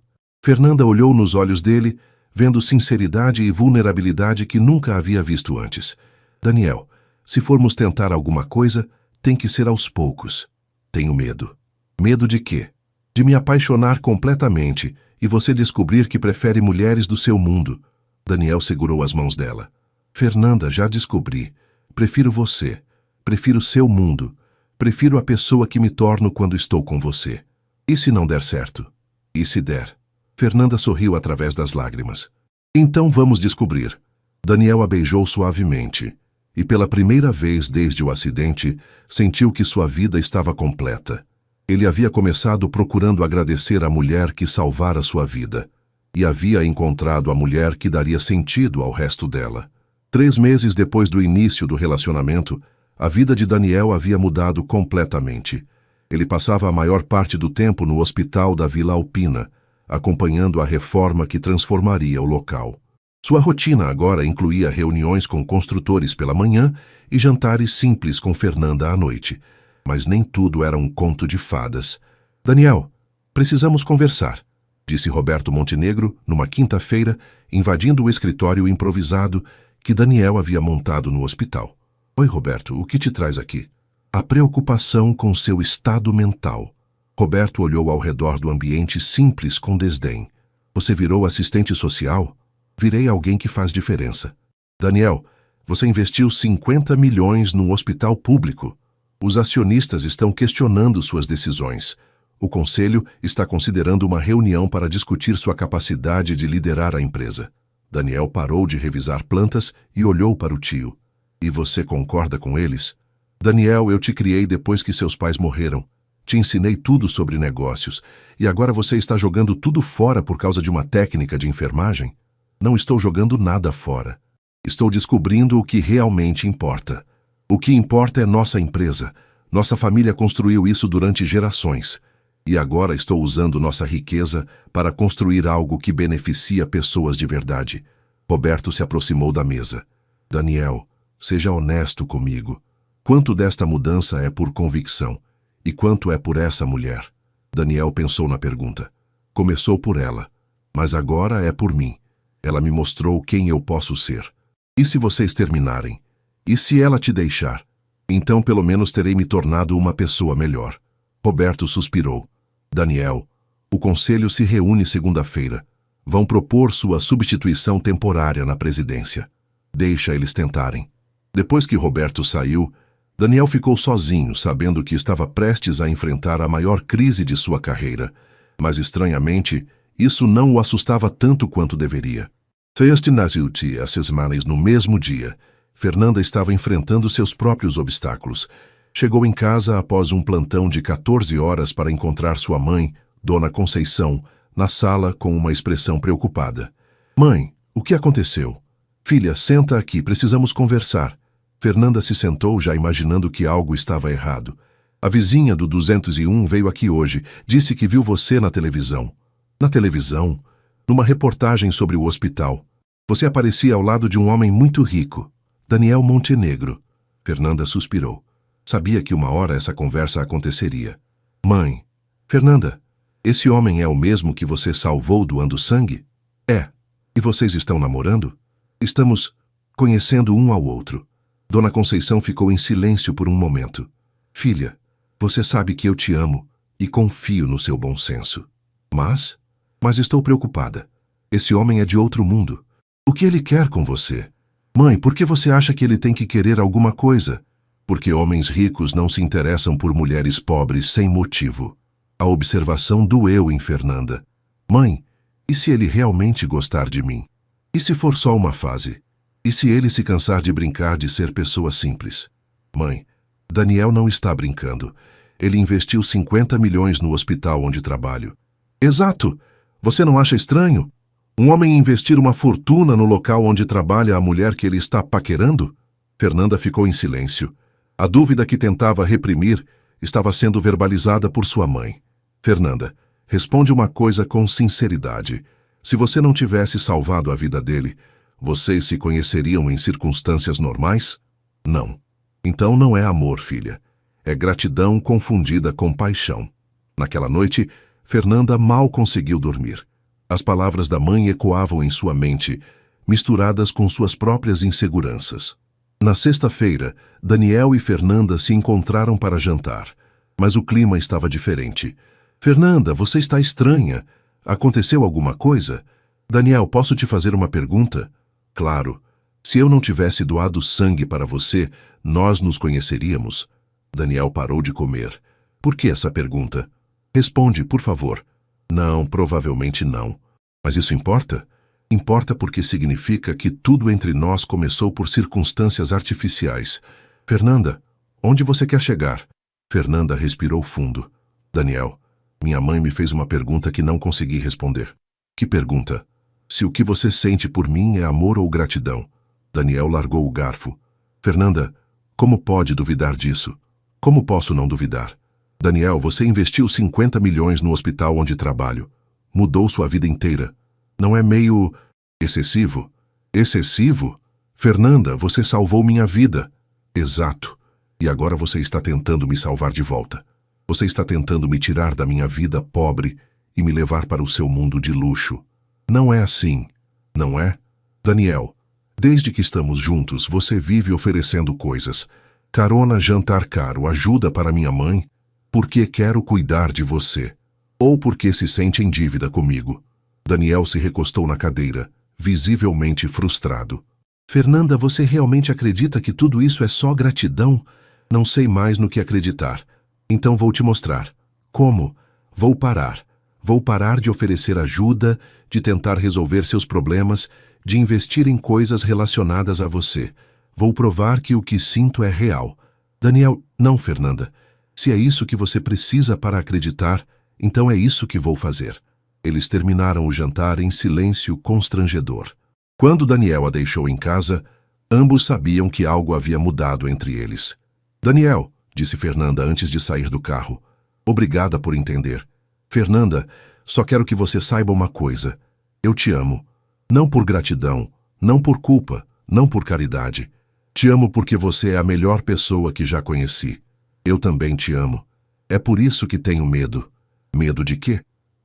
Fernanda olhou nos olhos dele, vendo sinceridade e vulnerabilidade que nunca havia visto antes. Daniel, se formos tentar alguma coisa, tem que ser aos poucos. Tenho medo. Medo de quê? De me apaixonar completamente e você descobrir que prefere mulheres do seu mundo. Daniel segurou as mãos dela. Fernanda, já descobri. Prefiro você. Prefiro seu mundo. Prefiro a pessoa que me torno quando estou com você. E se não der certo? E se der? Fernanda sorriu através das lágrimas. Então vamos descobrir. Daniel a beijou suavemente. E pela primeira vez desde o acidente, sentiu que sua vida estava completa. Ele havia começado procurando agradecer à mulher que salvara sua vida. E havia encontrado a mulher que daria sentido ao resto dela. 3 meses depois do início do relacionamento, a vida de Daniel havia mudado completamente. Ele passava a maior parte do tempo no hospital da Vila Alpina, acompanhando a reforma que transformaria o local. Sua rotina agora incluía reuniões com construtores pela manhã e jantares simples com Fernanda à noite. Mas nem tudo era um conto de fadas. Daniel, precisamos conversar, disse Roberto Montenegro numa quinta-feira, invadindo o escritório improvisado que Daniel havia montado no hospital. Oi, Roberto, o que te traz aqui? A preocupação com seu estado mental. Roberto olhou ao redor do ambiente simples com desdém. Você virou assistente social? Virei alguém que faz diferença. Daniel, você investiu 50 milhões num hospital público. Os acionistas estão questionando suas decisões. O conselho está considerando uma reunião para discutir sua capacidade de liderar a empresa. Daniel parou de revisar plantas e olhou para o tio. E você concorda com eles? Daniel, eu te criei depois que seus pais morreram. Te ensinei tudo sobre negócios. E agora você está jogando tudo fora por causa de uma técnica de enfermagem? Não estou jogando nada fora. Estou descobrindo o que realmente importa. O que importa é nossa empresa. Nossa família construiu isso durante gerações. E agora estou usando nossa riqueza para construir algo que beneficia pessoas de verdade. Roberto se aproximou da mesa. Daniel, seja honesto comigo. Quanto desta mudança é por convicção? E quanto é por essa mulher? Daniel pensou na pergunta. Começou por ela, mas agora é por mim. Ela me mostrou quem eu posso ser. E se vocês terminarem? E se ela te deixar? Então pelo menos terei me tornado uma pessoa melhor. Roberto suspirou. Daniel, o conselho se reúne segunda-feira. Vão propor sua substituição temporária na presidência. Deixa eles tentarem. Depois que Roberto saiu, Daniel ficou sozinho, sabendo que estava prestes a enfrentar a maior crise de sua carreira. Mas, estranhamente, isso não o assustava tanto quanto deveria. Feste nasceu-te a 6 semanas no mesmo dia. Fernanda estava enfrentando seus próprios obstáculos. Chegou em casa após um plantão de 14 horas para encontrar sua mãe, Dona Conceição, na sala com uma expressão preocupada. Mãe, o que aconteceu? Filha, senta aqui, precisamos conversar. Fernanda se sentou já imaginando que algo estava errado. A vizinha do 201 veio aqui hoje, disse que viu você na televisão. Na televisão? Numa reportagem sobre o hospital. Você aparecia ao lado de um homem muito rico, Daniel Montenegro. Fernanda suspirou. Sabia que uma hora essa conversa aconteceria. Mãe, Fernanda, esse homem é o mesmo que você salvou doando sangue? É. E vocês estão namorando? Estamos conhecendo um ao outro. Dona Conceição ficou em silêncio por um momento. Filha, você sabe que eu te amo e confio no seu bom senso. Mas estou preocupada. Esse homem é de outro mundo. O que ele quer com você? Mãe, por que você acha que ele tem que querer alguma coisa? Porque homens ricos não se interessam por mulheres pobres sem motivo. A observação doeu em Fernanda. Mãe, e se ele realmente gostar de mim? E se for só uma fase? E se ele se cansar de brincar de ser pessoa simples? Mãe, Daniel não está brincando. Ele investiu 50 milhões no hospital onde trabalho. Exato! Você não acha estranho? Um homem investir uma fortuna no local onde trabalha a mulher que ele está paquerando? Fernanda ficou em silêncio. A dúvida que tentava reprimir estava sendo verbalizada por sua mãe. Fernanda, responde uma coisa com sinceridade. Se você não tivesse salvado a vida dele, vocês se conheceriam em circunstâncias normais? Não. Então não é amor, filha. É gratidão confundida com paixão. Naquela noite, Fernanda mal conseguiu dormir. As palavras da mãe ecoavam em sua mente, misturadas com suas próprias inseguranças. Na sexta-feira, Daniel e Fernanda se encontraram para jantar, mas o clima estava diferente. Fernanda, você está estranha. Aconteceu alguma coisa? Daniel, posso te fazer uma pergunta? Claro. Se eu não tivesse doado sangue para você, nós nos conheceríamos? Daniel parou de comer. Por que essa pergunta? Responde, por favor. Não, provavelmente não. Mas isso importa? Importa porque significa que tudo entre nós começou por circunstâncias artificiais. Fernanda, onde você quer chegar? Fernanda respirou fundo. Daniel, minha mãe me fez uma pergunta que não consegui responder. Que pergunta? Se o que você sente por mim é amor ou gratidão? Daniel largou o garfo. Fernanda, como pode duvidar disso? Como posso não duvidar? Daniel, você investiu 50 milhões no hospital onde trabalho. Mudou sua vida inteira. Não é meio excessivo? Excessivo? Fernanda, você salvou minha vida. Exato. E agora você está tentando me salvar de volta. Você está tentando me tirar da minha vida pobre e me levar para o seu mundo de luxo. Não é assim, não é? Daniel, desde que estamos juntos, você vive oferecendo coisas. Carona, jantar caro, ajuda para minha mãe, porque quero cuidar de você. Ou porque se sente em dívida comigo. Daniel se recostou na cadeira, visivelmente frustrado. Fernanda, você realmente acredita que tudo isso é só gratidão? Não sei mais no que acreditar. Então vou te mostrar. Como? Vou parar. Vou parar de oferecer ajuda, de tentar resolver seus problemas, de investir em coisas relacionadas a você. Vou provar que o que sinto é real. Daniel, não, Fernanda. Se é isso que você precisa para acreditar, então é isso que vou fazer. Eles terminaram o jantar em silêncio constrangedor. Quando Daniel a deixou em casa, ambos sabiam que algo havia mudado entre eles. Daniel, disse Fernanda antes de sair do carro. Obrigada por entender. Fernanda, só quero que você saiba uma coisa. Eu te amo. Não por gratidão, não por culpa, não por caridade. Te amo porque você é a melhor pessoa que já conheci. Eu também te amo. É por isso que tenho medo. Medo de quê?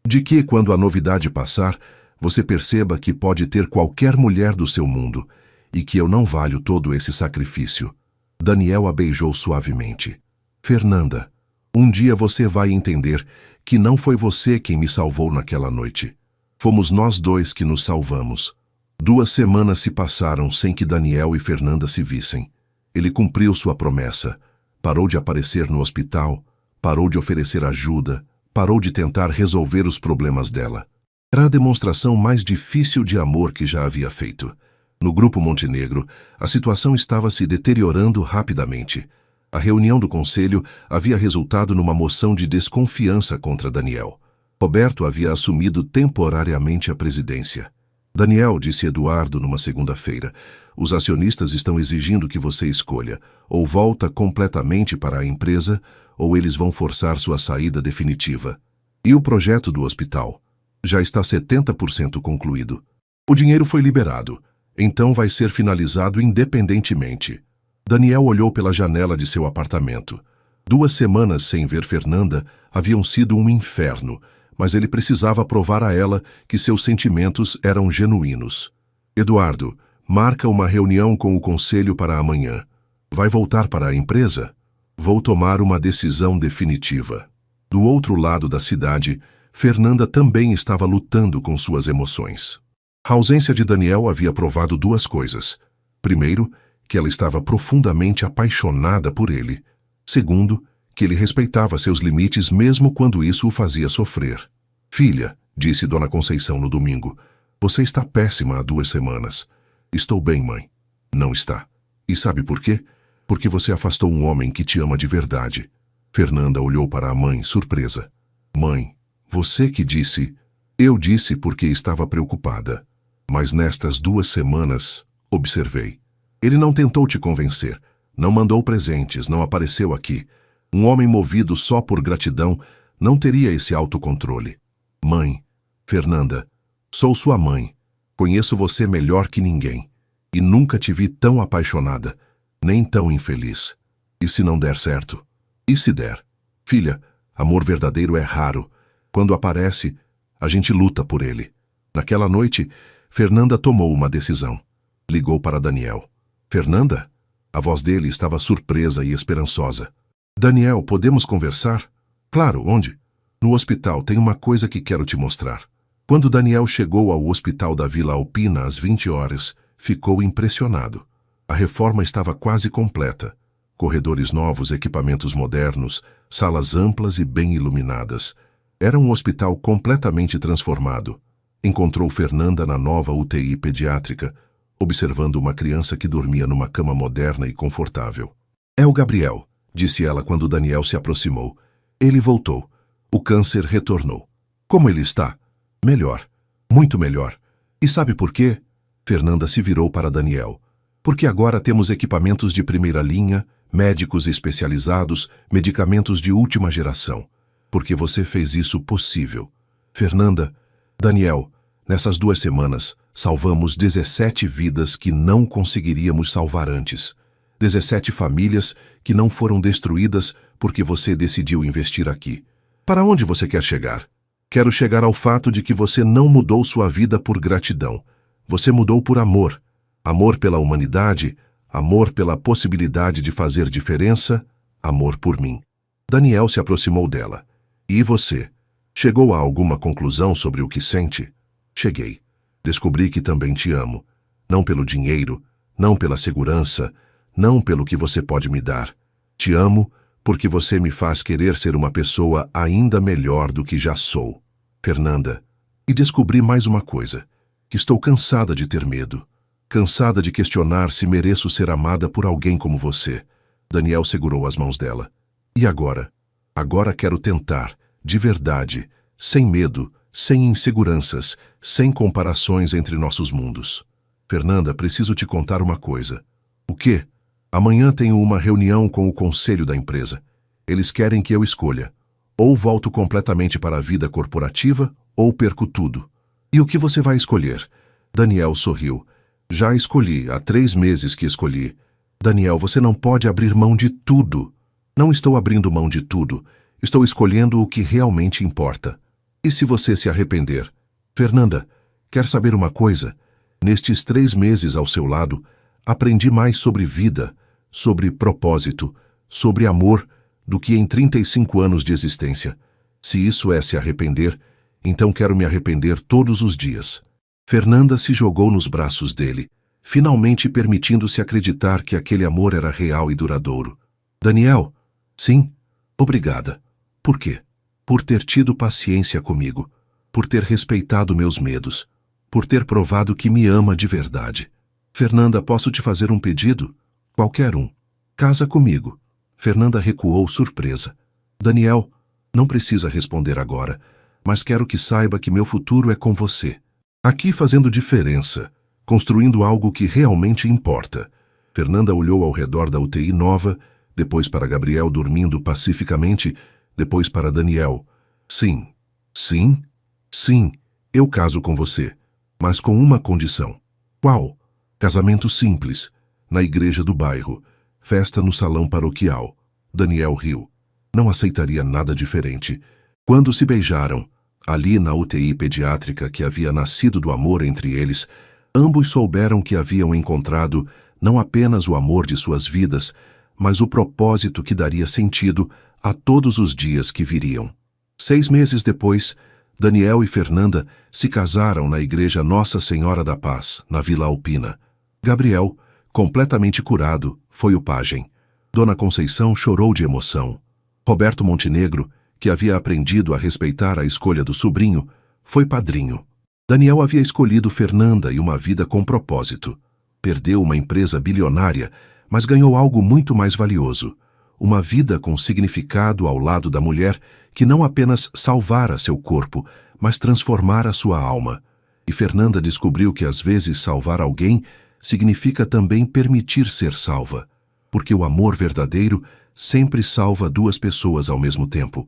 De que, quando a novidade passar, você perceba que pode ter qualquer mulher do seu mundo e que eu não valho todo esse sacrifício. Daniel a beijou suavemente. Fernanda, um dia você vai entender que não foi você quem me salvou naquela noite. Fomos nós dois que nos salvamos. 2 semanas se passaram sem que Daniel e Fernanda se vissem. Ele cumpriu sua promessa. Parou de aparecer no hospital, parou de oferecer ajuda, parou de tentar resolver os problemas dela. Era a demonstração mais difícil de amor que já havia feito. No Grupo Montenegro, a situação estava se deteriorando rapidamente. A reunião do conselho havia resultado numa moção de desconfiança contra Daniel. Roberto havia assumido temporariamente a presidência. Daniel, disse Eduardo numa segunda-feira, os acionistas estão exigindo que você escolha, ou volta completamente para a empresa, ou eles vão forçar sua saída definitiva. E o projeto do hospital? Já está 70% concluído. O dinheiro foi liberado, então vai ser finalizado independentemente. Daniel olhou pela janela de seu apartamento. 2 semanas sem ver Fernanda haviam sido um inferno, mas ele precisava provar a ela que seus sentimentos eram genuínos. Eduardo, marca uma reunião com o conselho para amanhã. Vai voltar para a empresa? Vou tomar uma decisão definitiva. Do outro lado da cidade, Fernanda também estava lutando com suas emoções. A ausência de Daniel havia provado 2 coisas. Primeiro, que ela estava profundamente apaixonada por ele. Segundo, que ele respeitava seus limites mesmo quando isso o fazia sofrer. Filha, disse Dona Conceição no domingo, você está péssima há 2 semanas. Estou bem, mãe. Não está. E sabe por quê? Porque você afastou um homem que te ama de verdade. Fernanda olhou para a mãe, surpresa. Mãe, você que disse... Eu disse porque estava preocupada. Mas nestas 2 semanas, observei. Ele não tentou te convencer, não mandou presentes, não apareceu aqui. Um homem movido só por gratidão não teria esse autocontrole. Mãe, Fernanda, sou sua mãe. Conheço você melhor que ninguém. E nunca te vi tão apaixonada, nem tão infeliz. E se não der certo? E se der? Filha, amor verdadeiro é raro. Quando aparece, a gente luta por ele. Naquela noite, Fernanda tomou uma decisão. Ligou para Daniel. Fernanda? A voz dele estava surpresa e esperançosa. Daniel, podemos conversar? Claro, onde? No hospital, tem uma coisa que quero te mostrar. Quando Daniel chegou ao hospital da Vila Alpina às 20 horas, ficou impressionado. A reforma estava quase completa. Corredores novos, equipamentos modernos, salas amplas e bem iluminadas. Era um hospital completamente transformado. Encontrou Fernanda na nova UTI pediátrica, observando uma criança que dormia numa cama moderna e confortável. É o Gabriel, disse ela quando Daniel se aproximou. Ele voltou. O câncer retornou. Como ele está? Melhor. Muito melhor. E sabe por quê? Fernanda se virou para Daniel. Porque agora temos equipamentos de primeira linha, médicos especializados, medicamentos de última geração. Porque você fez isso possível. Fernanda, Daniel, nessas 2 semanas, salvamos 17 vidas que não conseguiríamos salvar antes. 17 famílias que não foram destruídas porque você decidiu investir aqui. Para onde você quer chegar? Quero chegar ao fato de que você não mudou sua vida por gratidão. Você mudou por amor. Amor pela humanidade, amor pela possibilidade de fazer diferença, amor por mim. Daniel se aproximou dela. E você? Chegou a alguma conclusão sobre o que sente? Cheguei. Descobri que também te amo. Não pelo dinheiro, não pela segurança, não pelo que você pode me dar. Te amo porque você me faz querer ser uma pessoa ainda melhor do que já sou. Fernanda, e descobri mais uma coisa, que estou cansada de ter medo. Cansada de questionar se mereço ser amada por alguém como você. Daniel segurou as mãos dela. E agora? Agora quero tentar, de verdade, sem medo, sem inseguranças, sem comparações entre nossos mundos. Fernanda, preciso te contar uma coisa. O quê? Amanhã tenho uma reunião com o conselho da empresa. Eles querem que eu escolha. Ou volto completamente para a vida corporativa, ou perco tudo. E o que você vai escolher? Daniel sorriu. Já escolhi, há 3 meses que escolhi. Daniel, você não pode abrir mão de tudo. Não estou abrindo mão de tudo. Estou escolhendo o que realmente importa. E se você se arrepender? Fernanda, quer saber uma coisa? Nestes 3 meses ao seu lado, aprendi mais sobre vida, sobre propósito, sobre amor, do que em 35 anos de existência. Se isso é se arrepender, então quero me arrepender todos os dias. Fernanda se jogou nos braços dele, finalmente permitindo-se acreditar que aquele amor era real e duradouro. Daniel, sim, obrigada. Por quê? Por ter tido paciência comigo, por ter respeitado meus medos, por ter provado que me ama de verdade. Fernanda, posso te fazer um pedido? Qualquer um. Casa comigo. Fernanda recuou surpresa. Daniel, não precisa responder agora, mas quero que saiba que meu futuro é com você. Aqui fazendo diferença, construindo algo que realmente importa. Fernanda olhou ao redor da UTI nova, depois para Gabriel dormindo pacificamente, depois para Daniel. Sim, sim, sim, eu caso com você, mas com uma condição. Qual? Casamento simples, na igreja do bairro, festa no salão paroquial. Daniel riu. Não aceitaria nada diferente. Quando se beijaram, ali na UTI pediátrica que havia nascido do amor entre eles, ambos souberam que haviam encontrado não apenas o amor de suas vidas, mas o propósito que daria sentido a todos os dias que viriam. 6 meses depois, Daniel e Fernanda se casaram na igreja Nossa Senhora da Paz, na Vila Alpina. Gabriel, completamente curado, foi o pajem. Dona Conceição chorou de emoção. Roberto Montenegro, que havia aprendido a respeitar a escolha do sobrinho, foi padrinho. Daniel havia escolhido Fernanda e uma vida com propósito. Perdeu uma empresa bilionária, mas ganhou algo muito mais valioso. Uma vida com significado ao lado da mulher que não apenas salvara seu corpo, mas transformara sua alma. E Fernanda descobriu que às vezes salvar alguém significa também permitir ser salva, porque o amor verdadeiro sempre salva 2 pessoas ao mesmo tempo.